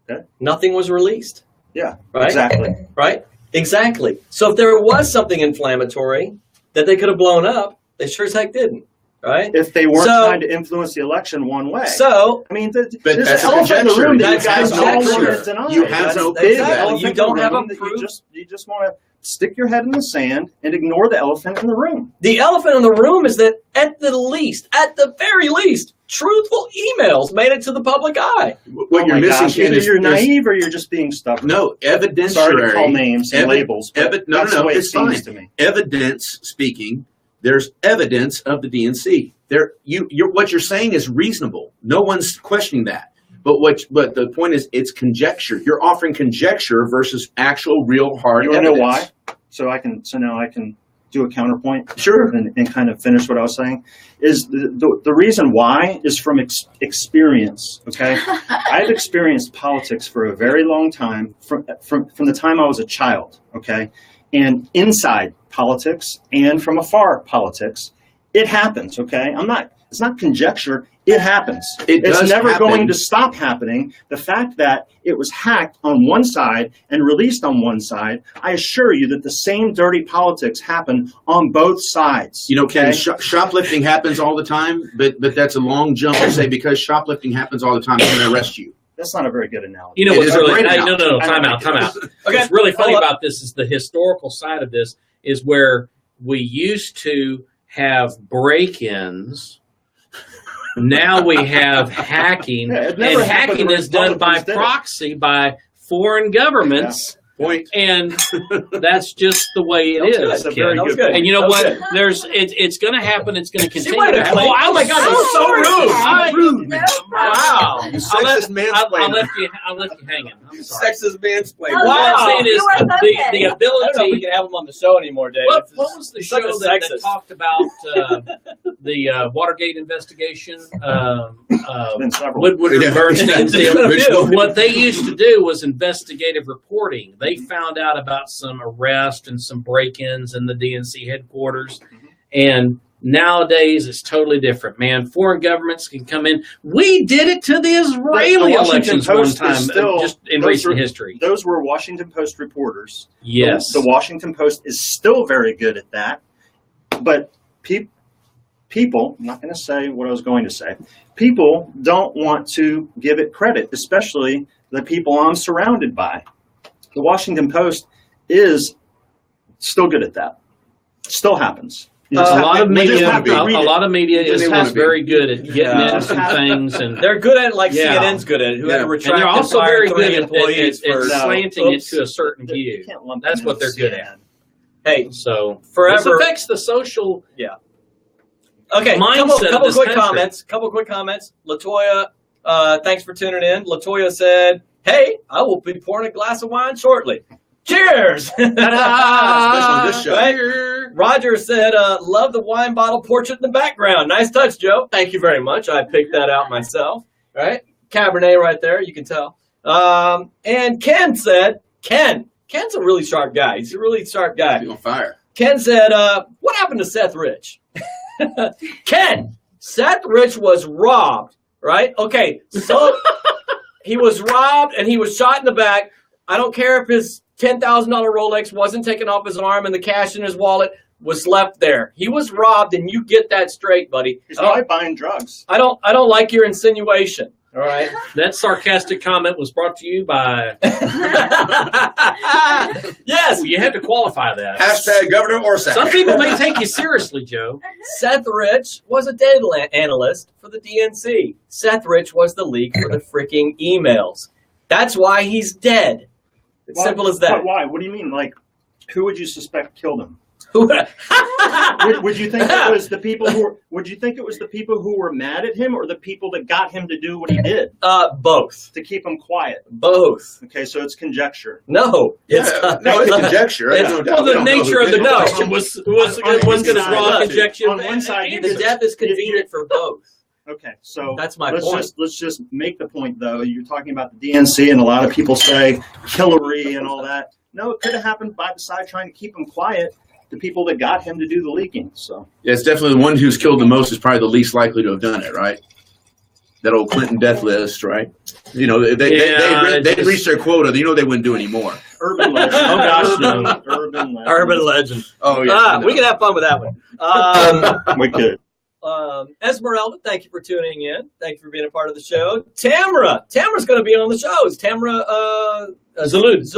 Okay. Nothing was released. Yeah. Right? Exactly. Right? Exactly. So if there was something inflammatory that they could have blown up, they sure as heck didn't. Right? If they weren't So- trying to influence the election one way. So I mean, But there's that's an a elephant in the conjecture. room that you That's guys a all want conjecture. to deny. You have That's- no exactly. proof of that. elephant You in don't the have a room that proof. You just want to stick your head in the sand and ignore the elephant in the room. the elephant in the room is that at the very least, truthful emails made it to the public eye. What Oh you're my missing, gosh, Ken, either is you're naive or you're just being stubborn. no evidentiary. Sorry to call names and Evi- labels, but no, that's no, the way it it's seems fine. to me. Evidence speaking. There's evidence of the DNC. What you're saying is reasonable. No one's questioning that. But the point is, it's conjecture. You're offering conjecture versus actual, real, hard You want to evidence. know why? So now I can do a counterpoint. Sure. And kind of finish what I was saying. Is the reason why is from experience. Okay, I've experienced politics for a very long time, from the time I was a child. Okay, and inside politics and from afar politics, it happens. Okay, it's not conjecture. It happens. It's never happen. going to stop happening. The fact that it was hacked on one side and released on one side, I assure you that the same dirty politics happen on both sides. You know, Ken, okay? shoplifting happens all the time, but that's a long jump to say because shoplifting happens all the time, I'm going to arrest you. That's not a very good analogy. You know It what's is a really great no, analogy. time out. Okay. What's really funny Hold up. about this is the historical side of this is where we used to have break-ins. Now we have hacking, Yeah, it and never happened hacking when is done by Republicans did it. proxy by foreign governments, Point. and that's just the way it That was is. good. That's a kid. very That was good good. And you know That was what? good. It's going to happen. It's going to She continue wanted to to happen. claim- Oh my God, I'm that's so sorry, rude! Ken. Rude. No Wow, problem. I left you hanging. I'm sorry. Sexist mansplaining. Oh, What I'm saying is you are the okay. I don't know if we ability. can have him on the show anymore, Dave. What was the He's such show a that sexist. talked about the Watergate investigation? Been several. Woodward and Yeah. Bernstein's deal. Which one? What they used to do was investigative reporting. They found out about some arrest and some break-ins in the DNC headquarters, and nowadays it's totally different. Man, foreign governments can come in. We did it to the Israeli The Washington elections one Post is time, still- just in those recent were- history. Those were Washington Post reporters. Yes. The Washington Post is still very good at that. But people, I'm not going to say what I was going to say, people don't want to give it credit, especially the people I'm surrounded by. The Washington Post is still good at that. Still happens. You just a have lot to- of you just media, have to read a it. lot of media You is just not wanna be. very good at getting Yeah. into some things, and They're good at it like Yeah. CNN's good at it. Who had to Yeah. retract and they're and also fire very 3 good at employees for No. slanting it Oops. to a certain You view. can't lump That's them what in they're with good at. CNN. Hey, So forever. this affects the social. Okay, mindset couple of this quick country. comments. Couple quick comments. Latoya, thanks for tuning in. Latoya said, "Hey, I will be pouring a glass of wine shortly. Cheers!" Especially on this show. Right? Roger said, "Love the wine bottle portrait in the background. Nice touch, Joe. Thank you very much. I picked that out myself. Right, Cabernet right there. You can tell." And Ken said, "Ken, Ken's a really sharp guy. He's a really sharp guy. He's on fire. Ken said, what happened to Seth Rich? Ken, Seth Rich was robbed, right? Okay, so he was robbed and he was shot in the back. I don't care if his $10,000 Rolex wasn't taken off his arm and the cash in his wallet was left there. He was robbed, and you get that straight, buddy. He's probably buying drugs. I don't like your insinuation. All right. That sarcastic comment was brought to you by. Yes, You have to qualify that. Hashtag Governor Orsak. Some people may take you seriously, Joe. Seth Rich was a data analyst for the DNC. Seth Rich was the leak for the freaking emails. That's why he's dead. It's simple as that. But why? What do you mean? Like, who would you suspect killed him? Would you think it was the people who were, would you think it was the people who were mad at him or the people that got him to do what he did? Both. To keep him quiet. Both. Okay, so it's conjecture. No. It's No, it's conjecture. It's- No doubt. Well, We the don't know nature who of the did it. question was On going to one draw side, conjecture. on one side, you the could- death is convenient for both. Okay, so That's my let's point. let's just make the point though. You're talking about the DNC, and a lot of people say Hillary and all that. No, it could have happened by the side trying to keep him quiet. The people that got him to do the leaking. So Yeah, it's definitely the one who's killed the most is probably the least likely to have done it, right? That old Clinton death list, right? You know, they just- reached their quota. You know they wouldn't do any more. urban legend. Oh, gosh, no. Urban legend. Urban legend. Oh yeah, We can have fun with that one. We could. Esmeralda, thank you for tuning in. Thank you for being a part of the show. Tamara's going to be on the show. Is Tamara Zalud is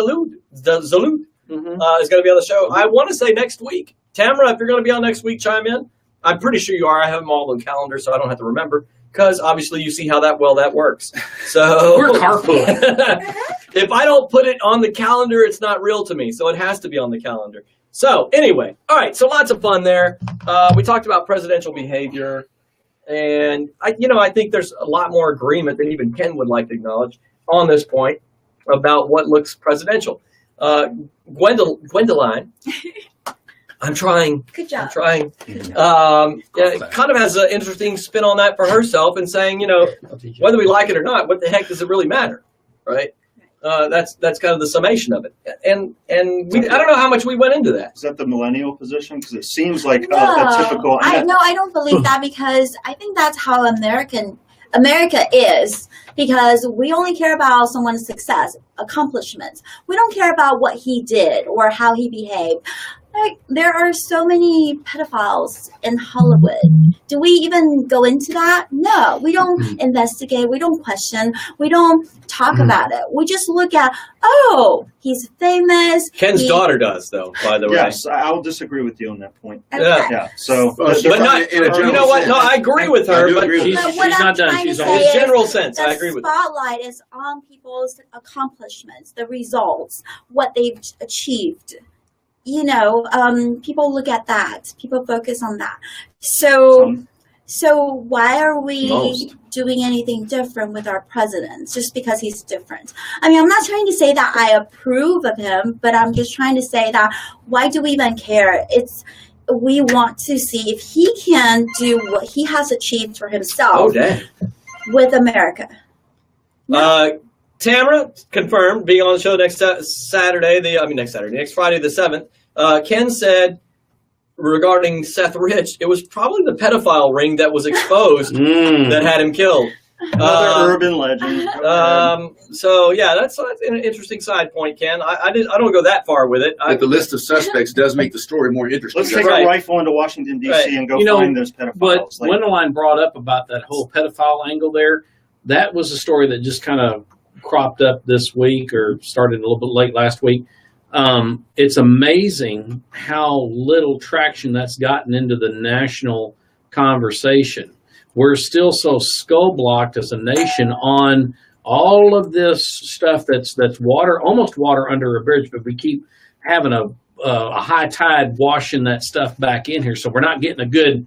going to be on the show. I want to say next week. Tamara, if you're going to be on next week, chime in. I'm pretty sure you are. I have them all on the calendar, so I don't have to remember. Because obviously you see how that works. So We're carpooling. If I don't put it on the calendar, it's not real to me. So it has to be on the calendar. So anyway, all right. So lots of fun there. We talked about presidential behavior, and I think there's a lot more agreement than even Ken would like to acknowledge on this point about what looks presidential. Gwendoline, I'm trying. Good job. I'm trying. Kind of has an interesting spin on that for herself and saying, whether we like it or not, what the heck does it really matter, right? That's kind of the summation of it. And I don't know how much we went into that. Is that the millennial position? Because it seems like a typical. I don't believe that, because I think that's how America is, because we only care about someone's success, accomplishments. We don't care about what he did or how he behaved. Like, there are so many pedophiles in Hollywood. Do we even go into that? No, we don't investigate. We don't question. We don't talk about it. We just look at, he's famous. Ken's daughter does, though, by the way. Yes, I'll disagree with you on that point. Okay. Yeah. So, But not, in a general you know what? sense. No, I agree with I her. do But agree with she's, you. But she's what I'm not done. trying She's to on. say in is general sense, the I agree with her. spotlight is on people's accomplishments, the results, what they've achieved. People look at that. People focus on that. So why are we doing anything different with our president just because he's different? I mean, I'm not trying to say that I approve of him, but I'm just trying to say that why do we even care? We want to see if he can do what he has achieved for himself with America. Tamara confirmed being on the show next Friday the 7th. Ken said regarding Seth Rich, it was probably the pedophile ring that was exposed that had him killed. another urban legend. So yeah, that's an interesting side point, Ken. I don't go that far with it. But the list of suspects does make the story more interesting. Let's take Right. a rifle into Washington, D.C. Right. and go You know, find those pedophiles. But Like, Gwendoline brought up about that whole pedophile angle there. That was a story that just kind of cropped up this week, or started a little bit late last week. It's amazing how little traction that's gotten into the national conversation. We're still so skull blocked as a nation on all of this stuff that's almost water under a bridge, but we keep having a high tide washing that stuff back in here, so we're not getting a good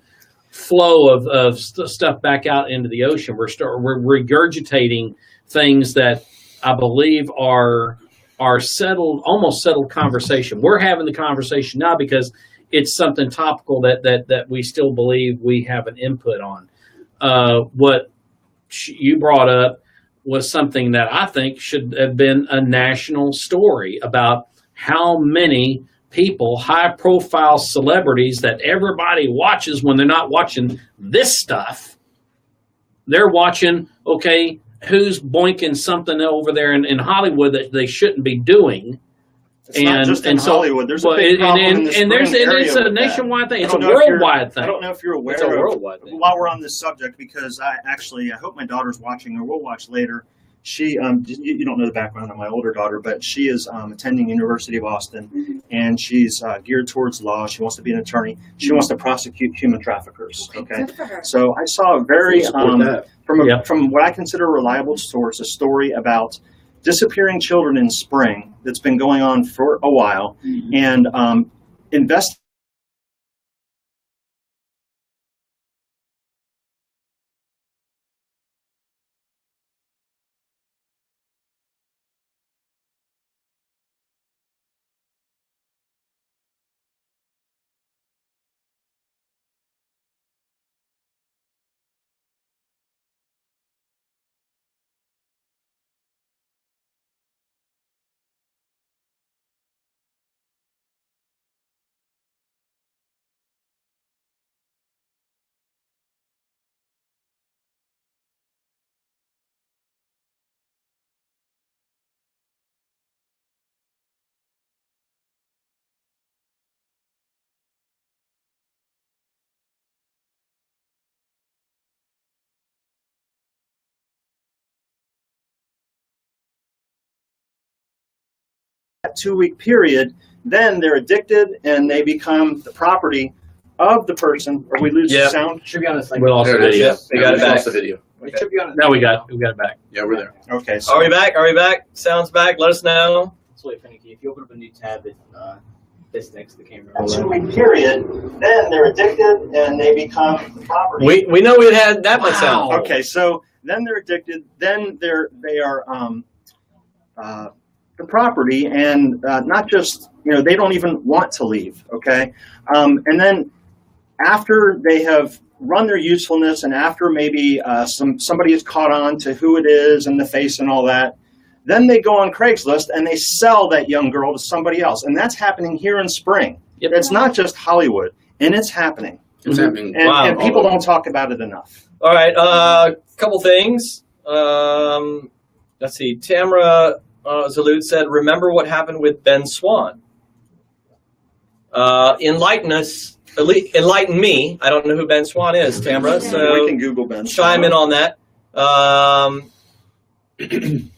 flow of stuff back out into the ocean. We're regurgitating things that I believe are settled, almost settled conversation. We're having the conversation now because it's something topical that we still believe we have an input on. What you brought up was something that I think should have been a national story about how many people, high-profile celebrities that everybody watches when they're not watching this stuff. They're watching, okay, who's boinking something over there in Hollywood that they shouldn't be doing. It's not just in Hollywood. There's a big problem in the Spring area it's a with nationwide that. thing. It's a worldwide thing. I don't know if you're aware It's a worldwide thing. while we're on this subject, because I hope my daughter's watching, or will watch later. She, you don't know the background of my older daughter, but she is attending University of Austin, and she's geared towards law. She wants to be an attorney. She wants to prosecute human traffickers. Okay, Good for her. so I saw a very Support from what I consider a reliable source, a story about disappearing children in Spring that's been going on for a while, and that 2-week period, then they're addicted and they become the property of the person. Or we lose the sound. Should be on this. Like, We lost the There it is. video. We got it back. Lost the video. it should be on. No, we got it back. Yeah, we're there. Okay, so Are we back? Are we back? Sounds back. Let us know. It's really finicky. If you open up a new tab, it this next to the camera. that 2-week period, then they're addicted and they become the property. We know we had that much sound. Okay, so then they're addicted. Then they are the property, and not just they don't even want to leave. Okay, and then after they have run their usefulness, and after maybe somebody has caught on to who it is and the face and all that, then they go on Craigslist and they sell that young girl to somebody else, and that's happening here in Spring. Yep. It's not just Hollywood, and it's happening, It's happening. and, Wow. and people don't talk about it enough. All right, couple things. Let's see. Tamara Zalud said, "Remember what happened with Ben Swan? Enlighten us. Enlighten me. I don't know who Ben Swan is, Tamara. So we can Google Ben. chime in on that."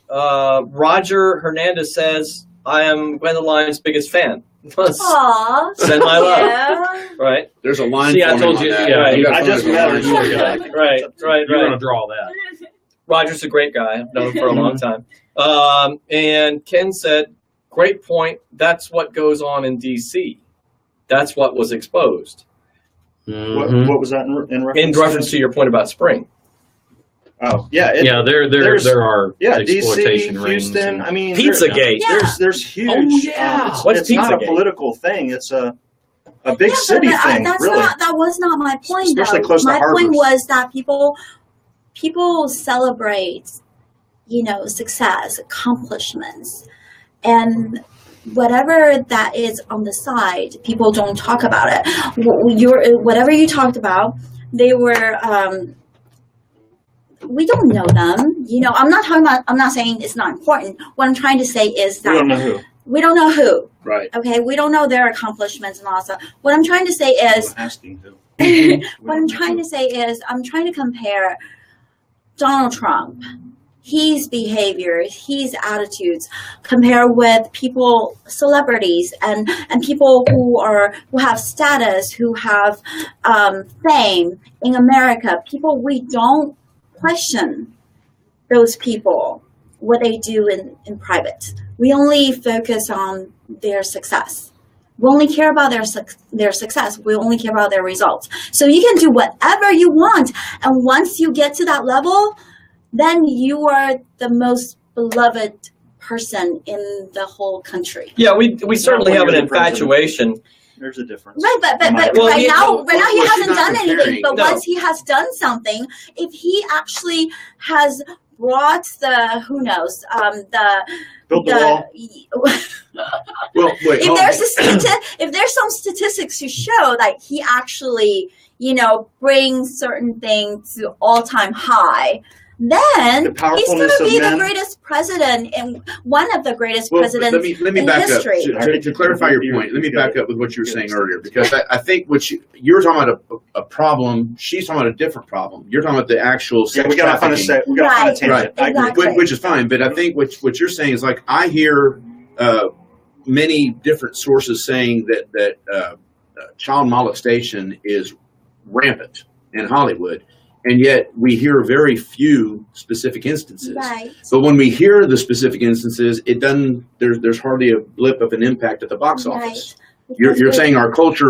Roger Hernandez says, "I am Gwendoline's biggest fan." Aw. Send my love. Yeah. Right. There's a line. See, I forming told on you, that. yeah, You gotta I find just the met line her. forming. Right. You're going to draw that. Roger's a great guy. I've known him for a long time. And Ken said, "Great point. That's what goes on in D.C. That's what was exposed." What was that in reference? In reference to your point about Spring. Oh, yeah. Yeah, there are exploitation DC, rings. Houston. and- I mean, Pizzagate. there's huge. Oh, yeah. What's it's not a Pizzagate? political thing. It's a big Yeah, city but thing. that's Really. that was not my point. Especially though. close to my harbors. point was that people celebrate, success, accomplishments, and whatever that is on the side, people don't talk about it. Whatever you talked about, they were. We don't know them. I'm not talking about. I'm not saying it's not important. What I'm trying to say is that We don't know who. we don't know who. Right. Okay, we don't know their accomplishments and all that. What I'm trying to say is, I'm asking who. what I'm trying to say is, I'm trying to compare Donald Trump, his behavior, his attitudes, compare with people, celebrities, and people who have status, who have fame in America. People we don't question those people, what they do in private. We only focus on their success. We only care about their success. We only care about their results. So you can do whatever you want. And once you get to that level, then you are the most beloved person in the whole country. Yeah, we certainly have an infatuation. There's a difference. Right, but Well, right now he she's hasn't not done anything. comparing. But No. once he has done something, if he actually has brought the who knows Build the wall. Well, wait. If there's some statistics to show that he actually brings certain things to all-time high, then he's going to be the greatest president and one of the greatest presidents let me in back history. up to clarify your point. Let me back up with what you were saying earlier, because I think what you were talking about a problem. She's talking about a different problem. You're talking about the actual sex we got off on a trafficking. tangent. Right. I agree. Exactly. Which is fine, but I think what you're saying is, like, I hear many different sources saying that child molestation is rampant in Hollywood, and yet we hear very few specific instances. Right. But when we hear the specific instances, it doesn't. There's hardly a blip of an impact at the box office. You're saying our culture,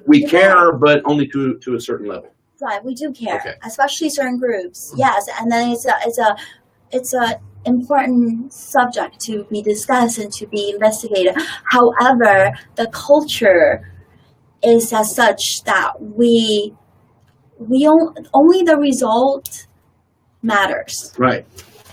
we care, but only to a certain level. Right, we do care, Okay. especially certain groups. Yes, and then it's a important subject to be discussed and to be investigated. However, the culture is as such that we only the result matters. Right.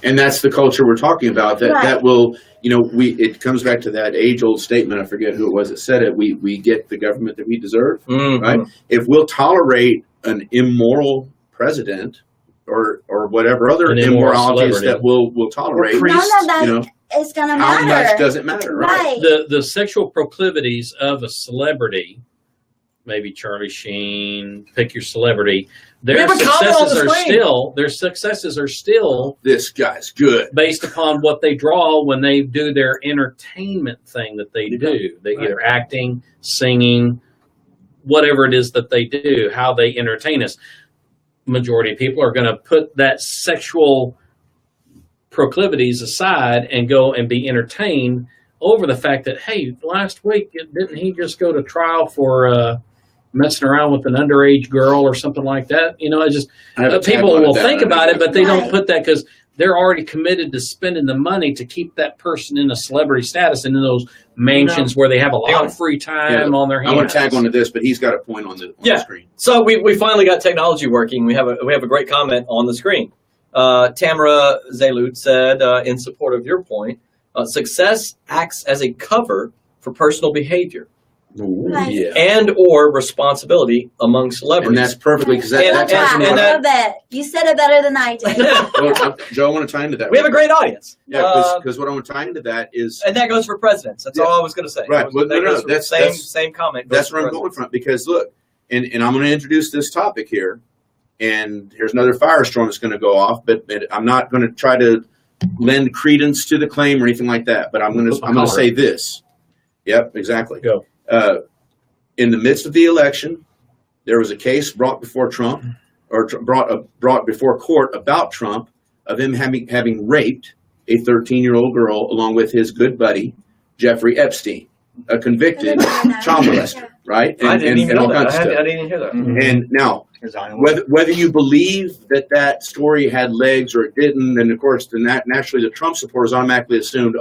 And that's the culture we're talking about. That will, it comes back to that age-old statement. I forget who it was that said it. We get the government that we deserve. Mm-hmm. Right. If we'll tolerate an immoral president or whatever other immoralities that we'll tolerate, None of that is going to matter. how much does it matter? Right. The sexual proclivities of a celebrity, maybe Charlie Sheen, pick your celebrity, their successes are still This guy's good. based upon what they draw when they do their entertainment thing that they do. They either acting, singing, whatever it is that they do, how they entertain us. Majority of people are going to put that sexual proclivities aside and go and be entertained over the fact that, hey, last week, didn't he just go to trial for messing around with an underage girl or something like that? It's just people will think about it, but they don't put that because they're already committed to spending the money to keep that person in a celebrity status and in those mansions where they have a lot of free time on their hands. I want to tag onto this, but he's got a point on the screen. So we finally got technology working. We have a great comment on the screen. Tamara Zalud said, in support of your point, success acts as a cover for personal behavior. Ooh, Right. yeah. And or responsibility among celebrities. And that's perfectly because And that's that- I love it. You said it better than I did. well, Joe, I want to tie into that. We have a great audience. Yeah, because what I want to tie into that is And that goes for presidents. That's all I was going to say. Right. Well, That no, goes for that's- same comment. that's where I'm going from. Because look, and I'm going to introduce this topic here, and here's another firestorm that's going to go off. But I'm not going to try to lend credence to the claim or anything like that. But I'm going to say this. Yep, exactly. Go. In the midst of the election, there was a case brought before Trump, or brought before court about Trump, of him having raped a 13-year-old girl along with his good buddy Jeffrey Epstein, a convicted child molester, right? I didn't even all know that. kinds of I stuff. didn't hear that. And now, whether you believe that story had legs or it didn't, and of course, naturally the Trump supporters automatically assumed,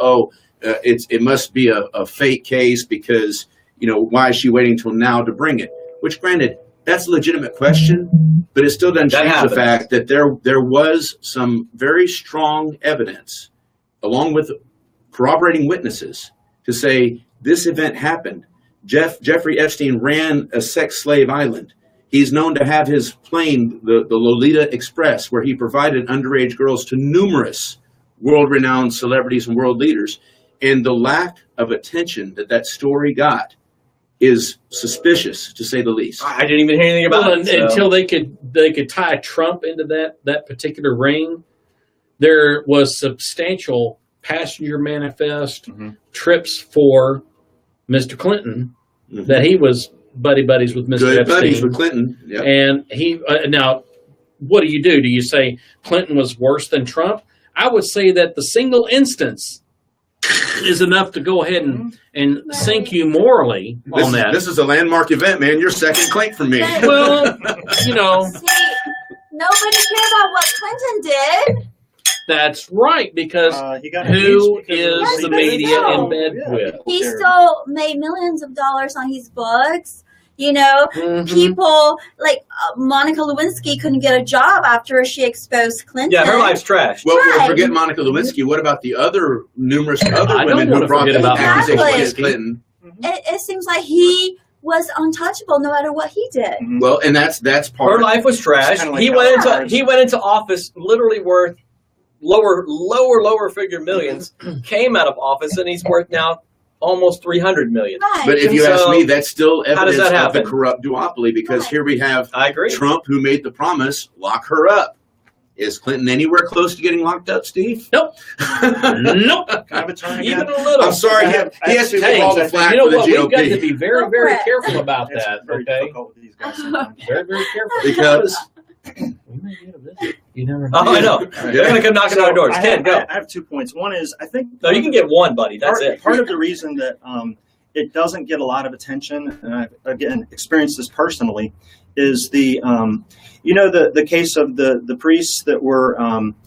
it must be a fake case because, why is she waiting till now to bring it? Which, granted, that's a legitimate question, but it still doesn't change the fact that there was some very strong evidence, along with corroborating witnesses, to say this event happened. Jeffrey Epstein ran a sex slave island. He's known to have his plane, the Lolita Express, where he provided underage girls to numerous world-renowned celebrities and world leaders. And the lack of attention that story got is suspicious, to say the least. I didn't even hear anything about it. Until they could tie Trump into that particular ring. There was substantial passenger manifest trips for Mr. Clinton that he was buddies with Mr. Good Epstein. buddies with Clinton. Yep. And he now, what do? Do you say Clinton was worse than Trump? I would say that the single instance is enough to go ahead and sink you morally on that. This is a landmark event, man. You're second clink from me. Well, See, nobody cared about what Clinton did. That's right, because he got who impeached because is of the media still. in bed with? He still made millions of dollars on his books. You know, Mhm. people like Monica Lewinsky couldn't get a job after she exposed Clinton. Yeah, her life's trash. Well, Right. forget Monica Lewinsky. What about the other numerous other I don't women who wanna brought forget the about Monica accusations against Lewinsky. Clinton? It seems like he was untouchable no matter what he did. Well, and that's part. Her life was trash. It's kinda like He how- went into office literally worth lower figure millions. Came out of office and he's worth now almost 300 million. Right. But if you So, ask me, that's still how does evidence that of the happen? corrupt duopoly, because Right. here we have I agree. Trump, who made the promise, lock her up. Is Clinton anywhere close to getting locked up, Steve? Nope. Nope. Can I have a turn Even again? a little. I'm sorry, I have- he has to take all the flack You know for the what? We've got to GOP. be very, Go very for it. careful about It's that. very Okay. difficult with these guys sometimes. Very, very careful. Because We may get a visit. You never Oh, I know. They're going to come knocking on our doors. I Ken, have, go. I have 2 points. One is, I think No, you can get one, buddy. That's part, it. part of the reason that it doesn't get a lot of attention, and I've again experienced this personally, is the the case of the priests that were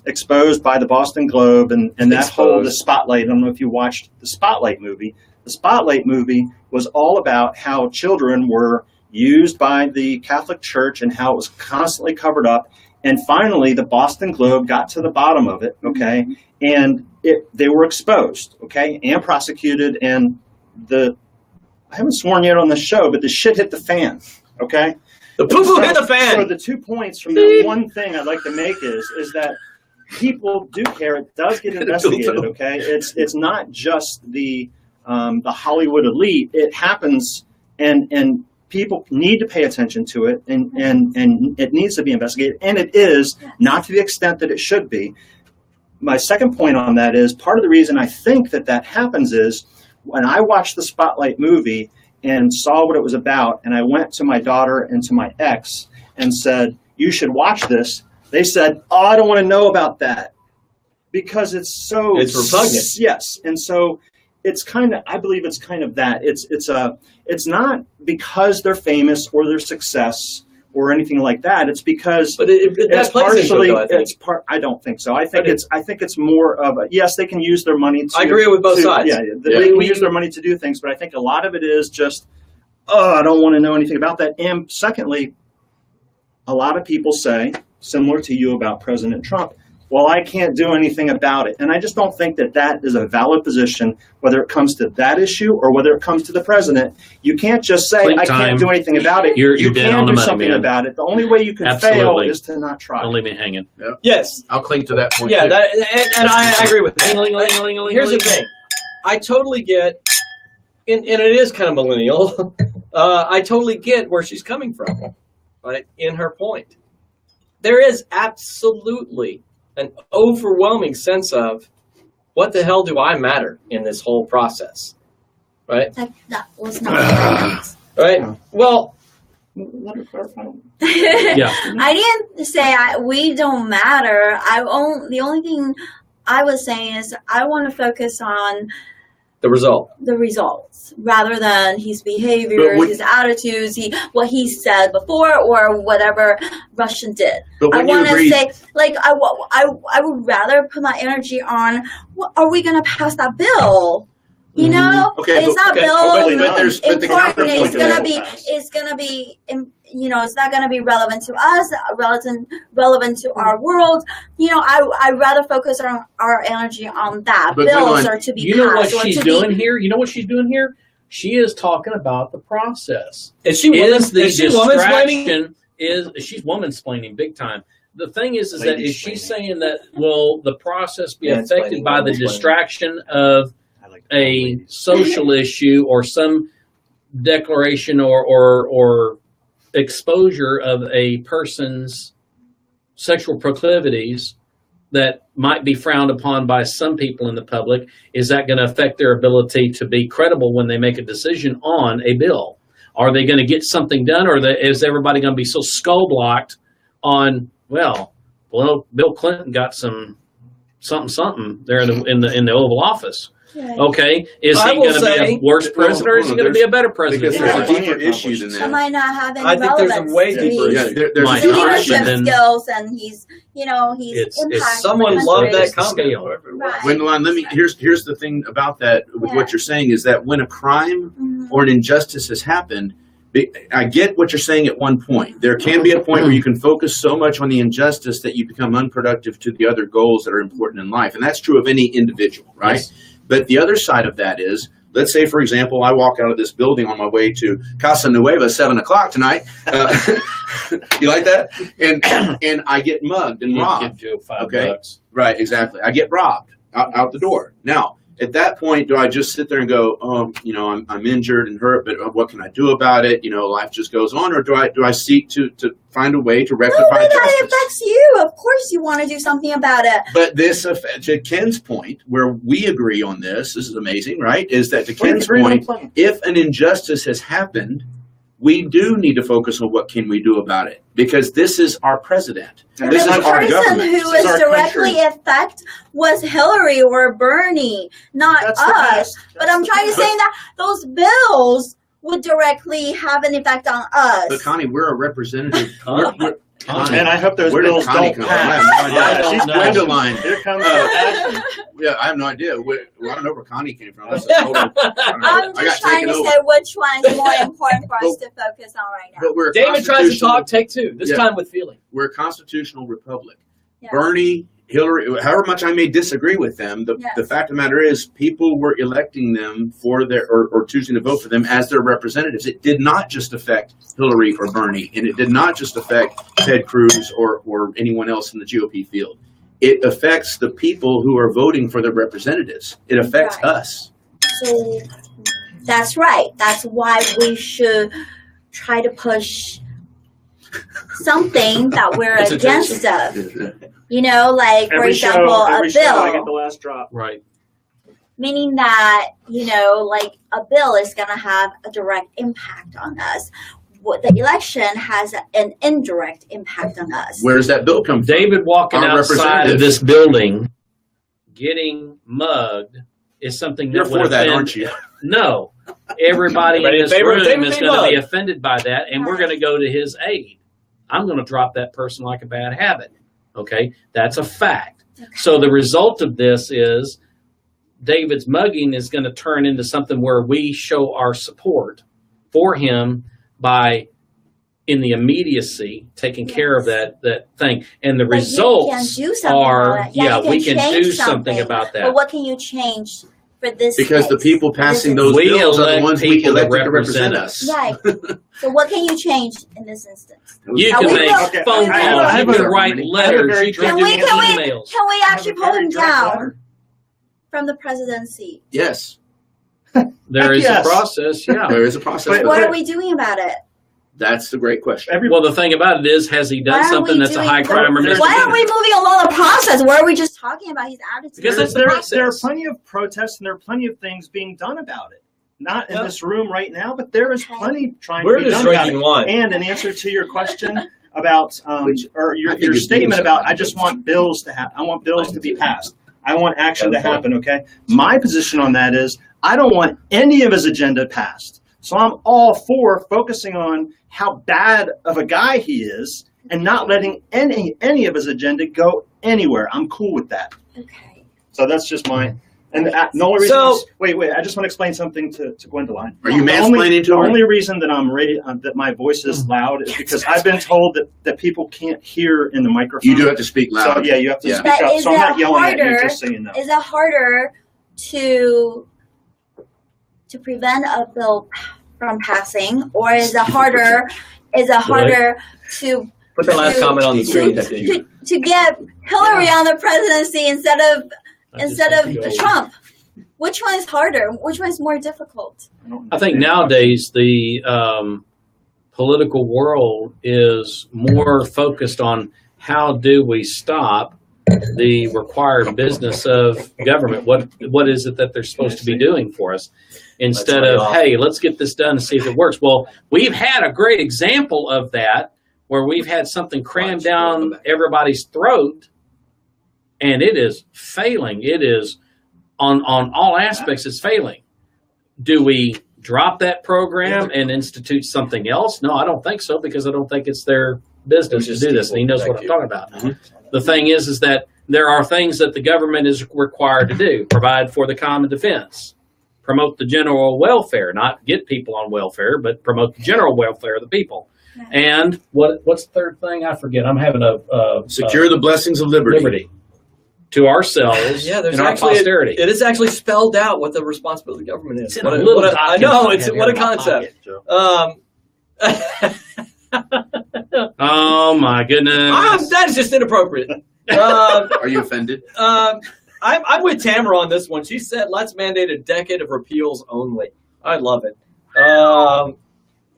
exposed by the Boston Globe and that whole the Spotlight. I don't know if you watched the Spotlight movie. The Spotlight movie was all about how children were used by the Catholic Church and how it was constantly covered up. And finally, the Boston Globe got to the bottom of it, okay? And they were exposed, okay, and prosecuted. And I haven't sworn yet on the show, but the shit hit the fan, okay? The poo-poo hit the So fan. the 2 points from that one thing I'd like to make is that people do care. It does get investigated, okay? It's not just the Hollywood elite. It happens, and people need to pay attention to it, and it needs to be investigated, and it is, not to the extent that it should be. My second point on that is, part of the reason I think that happens is, when I watched the Spotlight movie and saw what it was about, and I went to my daughter and to my ex and said, you should watch this, they said, oh, I don't want to know about that, because it's so... It's repugnant. Yes, and so it's kind of, I believe it's kind of that. It's not because they're famous or their success or anything like that. It's because But that it's plays into it, though, I think. I don't think so. I think it's more of a, yes, they can use their money to... I agree with both sides. Yeah, they can use their money to do things, but I think a lot of it is just, oh, I don't want to know anything about that. And secondly, a lot of people say, similar to you about President Trump, well, I can't do anything about it. And I just don't think that is a valid position, whether it comes to that issue or whether it comes to the president. You can't just say, Clink I time. can't do anything about it. You're You dead can on the do money, something man. about it. The only way you can Absolutely. fail is to not try. Don't leave me hanging. Yes. I'll cling to that point. Yeah, too. and I agree with that. Ling-a-ling-a-ling-a-ling-a-ling. Here's the thing. I totally get, and it is kind of millennial, I totally get where she's coming from, right, in her point. There is absolutely an overwhelming sense of, what the hell do I matter in this whole process, right? That was not what I meant. Right? Well, Let her clarify. Yeah. I didn't say we don't matter. The only thing I was saying is I want to focus on the result. the results rather than his But behavior, would- his attitudes, what he said before, or whatever Russian did. But I when you want to agree, say, like, I would rather put my energy on, are we going to pass that bill? You know, Okay, it's but- not okay, bill hopefully but there's but the important. counterpoint It's to gonna that. be, it's not gonna be relevant to us, relevant to our world. I'd rather focus our energy on that. But Bills Gwendoline, are to be You know what passed or she's to doing be. here? You know what she's doing here? She is talking about the process. Is she Is woman-splaining? she's woman-splaining big time. The thing is that Lady is she splaining. saying that will the process be affected Mansplaining, by the woman-splaining. distraction of I like to call a ladies. social issue or some declaration or exposure of a person's sexual proclivities that might be frowned upon by some people in the public? Is that going to affect their ability to be credible when they make a decision on a bill? Are they going to get something done, or is everybody going to be so skull blocked on, well, Bill Clinton got something there in the Oval Office? Right. Okay, is I he will going to be say- a worse president, or is he going to be a better president? because there's Yeah. a deeper issue than It that. might not have any I think there's a relevance way to deeper his Yeah, there's My a deeper gosh, issue. and leadership then- skills, and he's It's impact. Someone on the loved country. that comment. Scale. Right. Gwendoline, here's the thing about that with Yeah. what you're saying is that when a crime Mhm. or an injustice has happened, I get what you're saying at one point. There can be a point where you can focus so much on the injustice that you become unproductive to the other goals that are important in life. And that's true of any individual, right? Yes. But the other side of that is, let's say, for example, I walk out of this building on my way to Casa Nueva 7 o'clock tonight. You like that? And I get mugged and robbed. Give Joe $5. Right, exactly. I get robbed out the door. Now, at that point, do I just sit there and go, oh, I'm injured and hurt, but what can I do about it? Life just goes on, or do I seek to find a way to rectify but justice? that affects you. Of course, you want to do something about it. But this, to Ken's point, where we agree on this is amazing, right? Is that to Ken's point, if an injustice has happened, we do need to focus on what can we do about it, because this is our president. This is our government. The person who was directly affected was Hillary or Bernie, not us. But I'm trying to say that those bills would directly have an effect on us. But Connie, we're a representative. And I hope those Where did bills Connie don't come pass. from? I have no idea. She's Gwendoline. Here comes Ashley. Yeah, I have no idea. I don't know where Connie came from. That's a total, I'm just trying to say which one is more important for us to focus on right now. But we're a David tries to constitutional- talk, take two, this time with feeling. We're a constitutional republic. Yes. Bernie, Hillary, however much I may disagree with them, the fact of the matter is people were electing them for their or choosing to vote for them as their representatives. It did not just affect Hillary or Bernie, and it did not just affect Ted Cruz or anyone else in the GOP field. It affects the people who are voting for their representatives. It affects us. So that's right. That's why we should try to push something that we're against of. Like, for example, a bill. I get the last drop. Right. Meaning that, like a bill is going to have a direct impact on us. The election has an indirect impact on us. Where does that bill come from? David walking Our outside of this building, getting mugged, is something that You're would for that, offend- aren't you? No. Everybody in Everybody in this favor of room David is being going to be mugged. offended by that, and we're going to go to his aid. I'm going to drop that person like a bad habit. Okay? That's a fact. Okay. So the result of this is David's mugging is going to turn into something where we show our support for him by, in the immediacy, taking care of that thing. And the But results you can do something are, about it. Yeah, you we can change do something about that. But what can you change for this Because the case? people passing those We bills are the elect ones we people that elected to represent represent us. Right. So what can you change in this instance? You Now, can we make will- phone I calls, have you a- can write letters, very you can Can do we emails. actually pull him down from the presidency? Yes, There is Yes. a process, yeah. there is a process. But- What are we doing about it? That's the great question. Well, the thing about it is, has he done Why aren't something we that's a doing high the- crime or Why misdemeanor? aren't we moving along the process? Why are we just talking about his attitude? Because that's the there are process. plenty of protests and there are plenty of things being done about it. Not in Yeah. this room right now, but there is Okay. plenty trying We're to be just done about drinking it. wine. And in answer to your question about, Which or I your think is statement doing about, something. I just want bills to happen. I want bills to be passed. I want action to happen, okay? My position on that is I don't want any of his agenda passed. So I'm all for focusing on how bad of a guy he is and not letting any of his agenda go anywhere. I'm cool with that. Okay. So that's just my, and the only reason, wait, I just want to explain something to Gwendoline. Are you The mansplaining to her? only reason that I'm ready, that my voice is loud is because I've been told that people can't hear in the microphone. You do have to speak So loud. yeah, you have to Yeah. speak But up. is So I'm it not yelling at you, harder- just so you know. Is it harder to prevent a bill from passing, or is it harder? To Put the last comment on the screen. to get Hillary on the presidency instead of Trump? Which one is harder? Which one is more difficult? I think nowadays the political world is more focused on how do we stop the required business of government. What is it that they're supposed to be doing for us? Instead of, hey, let's get this done and see if it works. Well, we've had a great example of that where we've had something crammed down everybody's throat and it is failing. It is on all aspects, it's failing. Do we drop that program and institute something else? No, I don't think so, because I don't think it's their business to do this. And he knows what I'm talking about. The thing is that there are things that the government is required to do, provide for the common defense. promote the general welfare, not get people on welfare, but promote the general welfare of the people. And what's the third thing? I forget. I'm having secure the blessings of liberty. To ourselves there's and our actually posterity. It is actually spelled out what the responsibility of the government is. It's in a little I know, what a concept. Oh my goodness. That is just inappropriate. Are you offended? I'm with Tamara on this one. She said, let's mandate a decade of repeals only. I love it.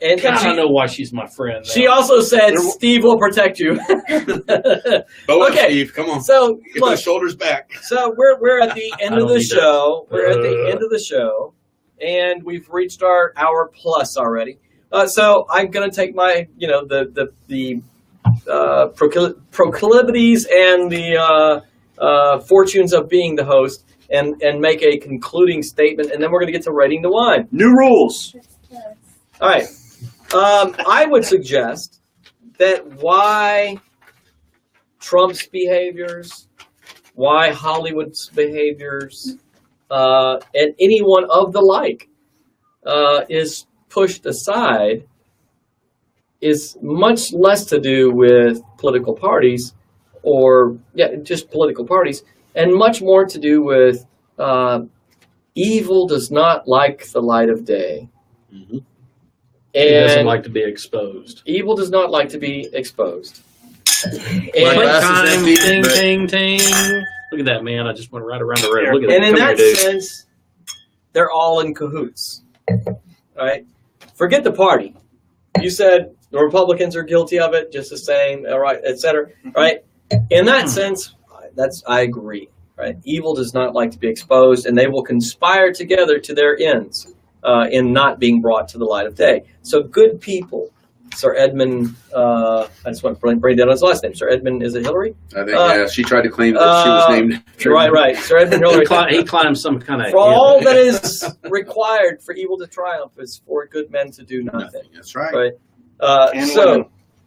And I don't know why she's my friend. Though. She also said, Steve will protect you. Okay, Steve, come on. So get those shoulders back. So we're at the end of the show. We're at the end of the show, and we've reached our hour plus already. So I'm going to take my, the proclivities and the fortunes of being the host and make a concluding statement, and then we're going to get to rating the wine. New rules. All right. I would suggest that why Trump's behaviors, why Hollywood's behaviors, and anyone of the like is pushed aside is much less to do with political parties just political parties, and much more to do with evil does not like the light of day. Mm-hmm. He doesn't like to be exposed. Evil does not like to be exposed. And ting, ting, ting. Look at that, man. I just went right around the room. Look at that. And in that sense, they're all in cahoots. Right? Forget the party. You said the Republicans are guilty of it, just the same, all right, et cetera. Right? In that sense, I agree. Right? Evil does not like to be exposed, and they will conspire together to their ends. In not being brought to the light of day. So good people, Sir Edmund, I just want to bring down his last name. Sir Edmund, is it Hillary? I think, she tried to claim that she was named. Right. Sir Edmund Hillary. He climbed some kind of... For all that is required for evil to triumph is for good men to do nothing. That's right.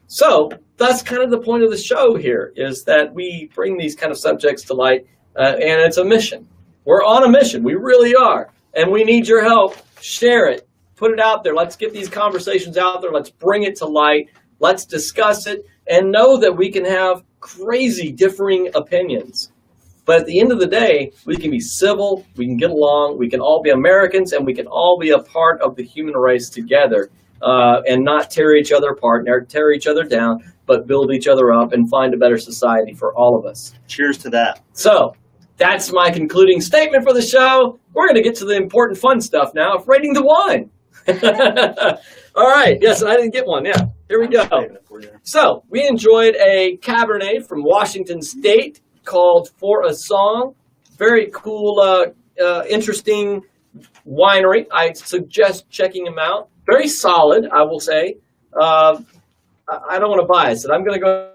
So that's kind of the point of the show here, is that we bring these kind of subjects to light, and it's a mission. We're on a mission. We really are. And we need your help. Share it. Put it out there. Let's get these conversations out there. Let's bring it to light. Let's discuss it. And know that we can have crazy differing opinions. But at the end of the day, we can be civil. We can get along. We can all be Americans. And we can all be a part of the human race together. And not tear each other apart, tear each other down, but build each other up and find a better society for all of us. Cheers to that. So, that's my concluding statement for the show. We're going to get to the important fun stuff now of rating the wine. All right. Yes, I didn't get one. Yeah. Here we go. So we enjoyed a Cabernet from Washington State called For a Song. Very cool, interesting winery. I suggest checking them out. Very solid, I will say. I don't want to bias it. I'm going to go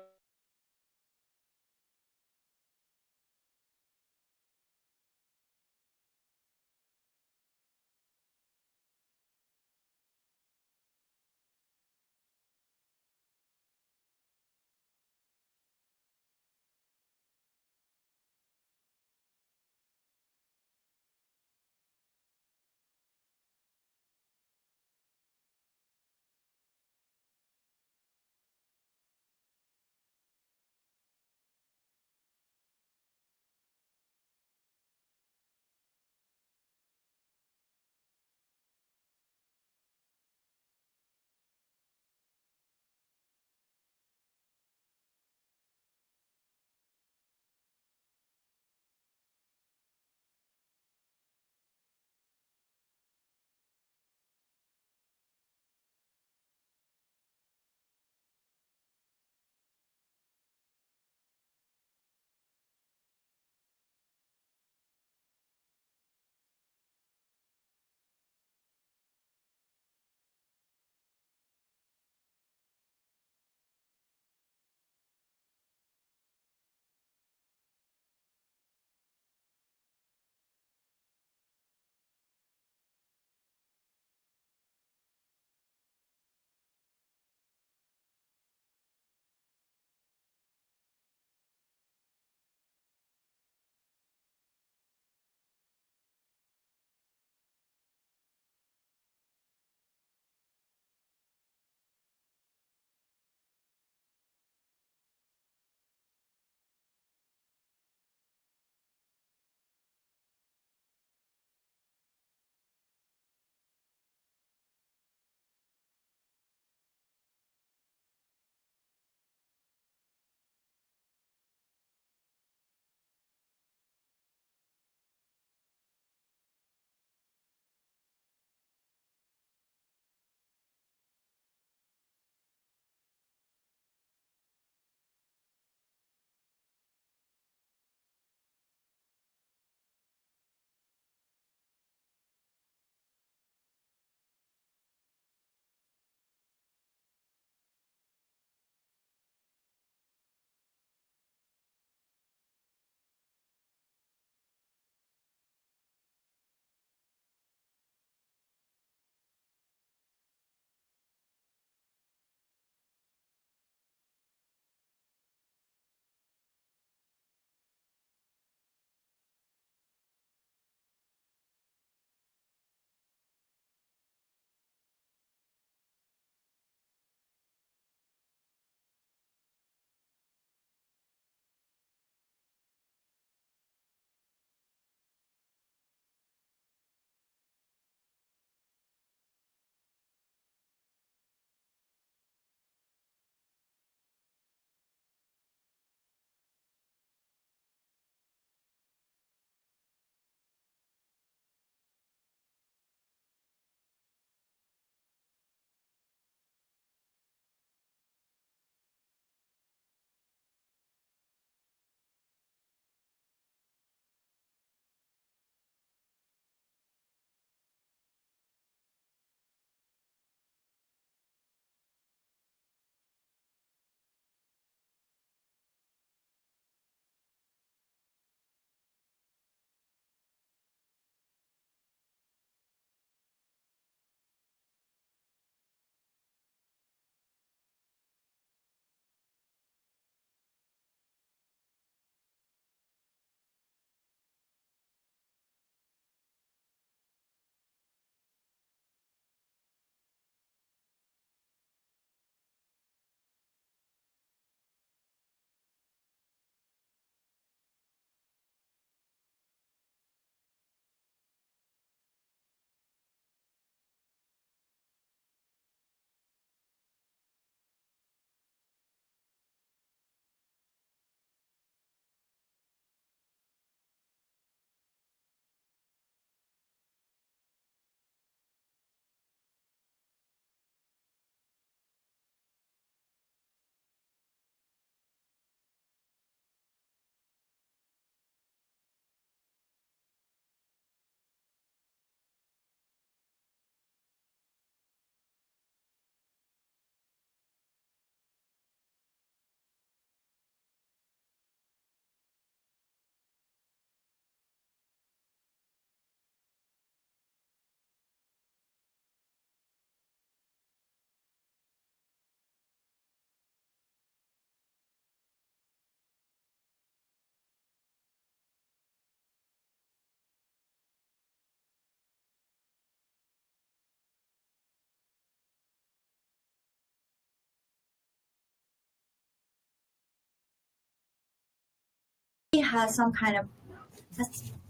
has some kind of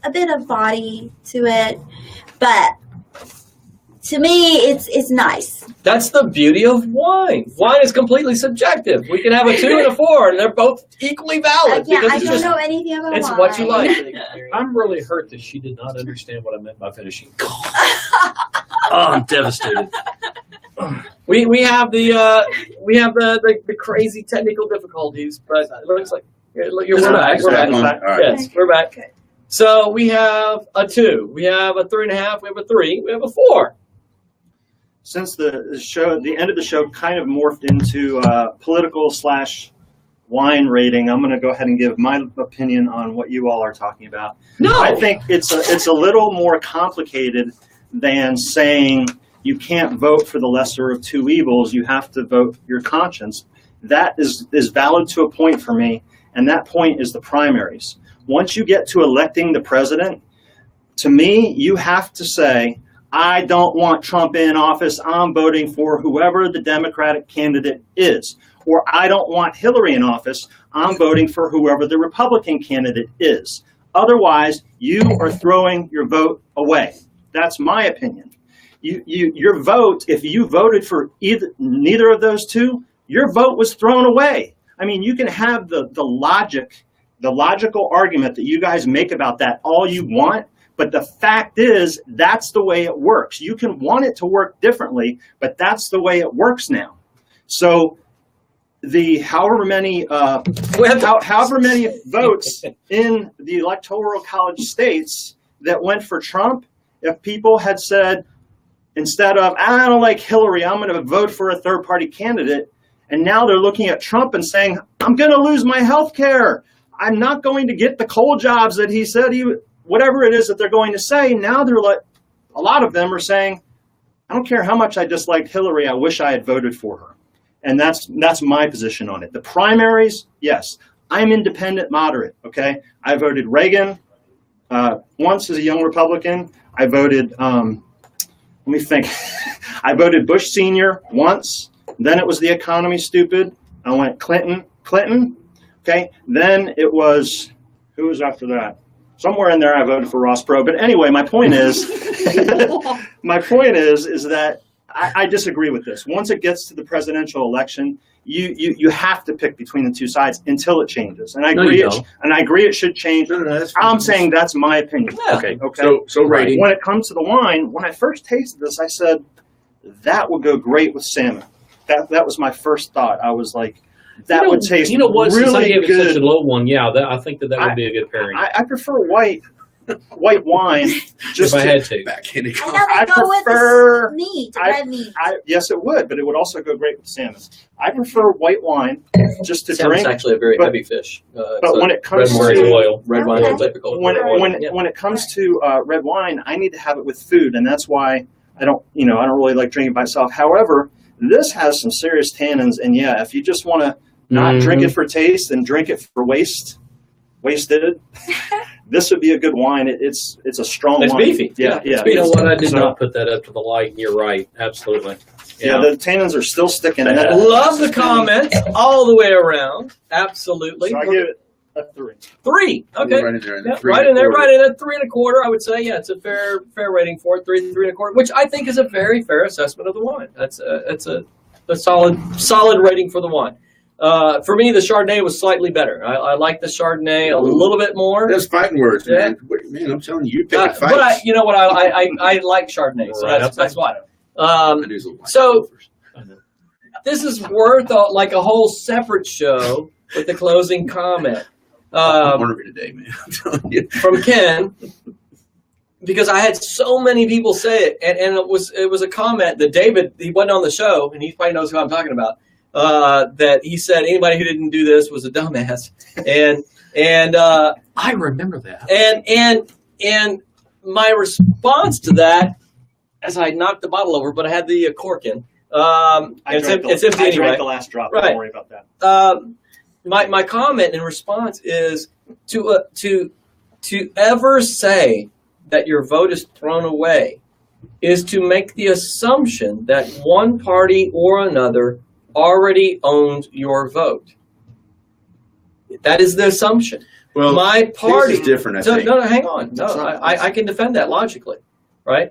a bit of body to it, but to me, it's nice. That's the beauty of wine. Wine is completely subjective. We can have a 2 and a 4, and they're both equally valid. Yeah, because I it's don't just, know anything about it's wine. what you like. I'm really hurt that she did not understand what I meant by finishing. I'm devastated. We have the crazy technical difficulties, but it looks like we're back. We're back. All right. Yes, we're back. Okay. So we have a 2, we have a 3.5, we have a 3, we have a 4. Since the end of the show kind of morphed into political / wine rating, I'm going to go ahead and give my opinion on what you all are talking about. No, I think it's a little more complicated than saying you can't vote for the lesser of two evils. You have to vote your conscience. That is valid to a point for me, and that point is the primaries. Once you get to electing the president, to me, you have to say, I don't want Trump in office. I'm voting for whoever the Democratic candidate is. Or I don't want Hillary in office. I'm voting for whoever the Republican candidate is. Otherwise, you are throwing your vote away. That's my opinion. Your vote, if you voted for neither of those two, your vote was thrown away. I mean, you can have the logical argument that you guys make about that all you want, but the fact is that's the way it works. You can want it to work differently, but that's the way it works now. So the however many votes in the Electoral College states that went for Trump, if people had said, instead of, I don't like Hillary, I'm going to vote for a third-party candidate, and now they're looking at Trump and saying, I'm going to lose my health care. I'm not going to get the coal jobs that he said whatever it is that they're going to say. Now they're like, a lot of them are saying, I don't care how much I disliked Hillary, I wish I had voted for her. And that's my position on it. The primaries, yes, I'm independent moderate, okay? I voted Reagan once as a young Republican. I voted, let me think, I voted Bush Sr. once. Then it was the economy stupid. I went Clinton, okay? Then it was, who was after that? Somewhere in there I voted for Ross Perot. But anyway, my point is, is that I disagree with this. Once it gets to the presidential election, you have to pick between the two sides until it changes. And I agree. I agree it should change. No, I'm saying that's my opinion. Yeah. Okay. So rating. When it comes to the wine, when I first tasted this, I said that would go great with salmon. That was my first thought. I was like, that would taste You know what? Since I really gave it good. such a low one, yeah, I think that would be a good pairing. I prefer white wine. Just if I had to. Backhanded. I know I they go prefer- with meat, red meat. Yes, it would, but it would also go great with salmon. I prefer white wine just to Salmon's drink. actually a very but- heavy fish. But when it comes Red wine to oil. Red wine Okay. is typical. when it comes to red wine, I need to have it with food, and that's why I don't really like drinking by itself. However, this has some serious tannins, and yeah, if you just want to not drink it for taste and drink it for wasted, this would be a good wine. It's a strong It's wine. beefy. Yeah. You know what? I did So- not put that up to the light. And you're right. Absolutely. Yeah, the tannins are still sticking. And that, Love the comments all the way around. Absolutely. So I give it a 3. 3. Okay. Right in there. Yeah, right in there, right in at 3 1/4. I would say, yeah, it's a fair rating for it. 3 1/4, which I think is a very fair assessment of the wine. That's a solid rating for the wine. For me, the Chardonnay was slightly better. I like the Chardonnay a little bit more. That's fighting words, Yeah. man. Man, I'm telling you, you pick fights. But you know what? I like Chardonnay, so Right. that's why. I do some white So- first. This is worth like a whole separate show with the closing comment. I'm ornery today, man. I'm telling you. From Ken, because I had so many people say it, and it was a comment that David, he wasn't on the show, and he probably knows who I'm talking about. That he said anybody who didn't do this was a dumbass, and I remember that. and my response to that, as I knocked the bottle over, but I had the cork in. It's empty I anyway. drank the last drop. Right. Don't worry about that. My comment in response is to ever say that your vote is thrown away is to make the assumption that one party or another already owned your vote. That is the assumption. Well, my party this is different, I so, think. no, hang on. No, I can defend that logically, right?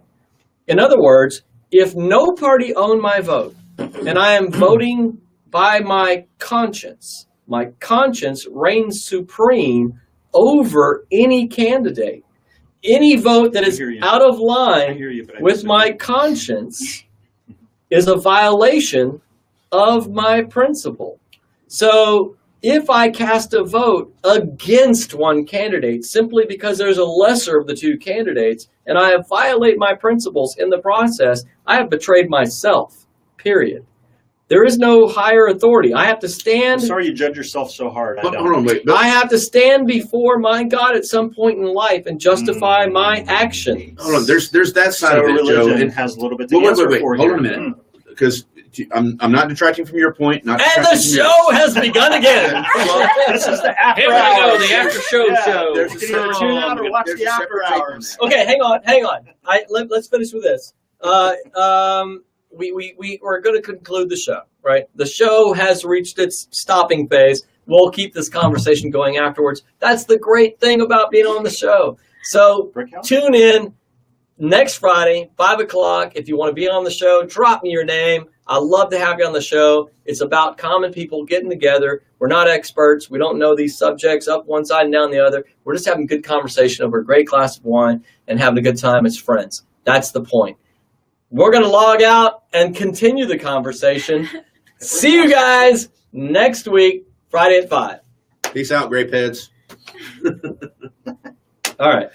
In other words, if no party owned my vote and I am voting by my conscience reigns supreme over any candidate. Any vote that is out of line with my conscience is a violation of my principle. So if I cast a vote against one candidate simply because there's a lesser of the two candidates and I have violated my principles in the process, I have betrayed myself, period. There is no higher authority. I have to stand. I'm sorry you judge yourself so hard. Hold on, wait. I have to stand before my God at some point in life and justify my actions. Hold on. There's that side So of it, Joe. religion And has a little bit to wait. answer for Hold here. on a minute, because I'm not detracting from your point. And the show has begun again. This is the after Here we go, hours. the after show show. There's a You can either tune out or watch the after hours. Okay, hang on. Let's finish with this. We're going to conclude the show, right? The show has reached its stopping phase. We'll keep this conversation going afterwards. That's the great thing about being on the show. So tune in next Friday, 5 o'clock. If you want to be on the show, drop me your name. I'd love to have you on the show. It's about common people getting together. We're not experts. We don't know these subjects up one side and down the other. We're just having good conversation over a great glass of wine and having a good time as friends. That's the point. We're going to log out and continue the conversation. See you guys next week, Friday at 5. Peace out, grape heads. All right.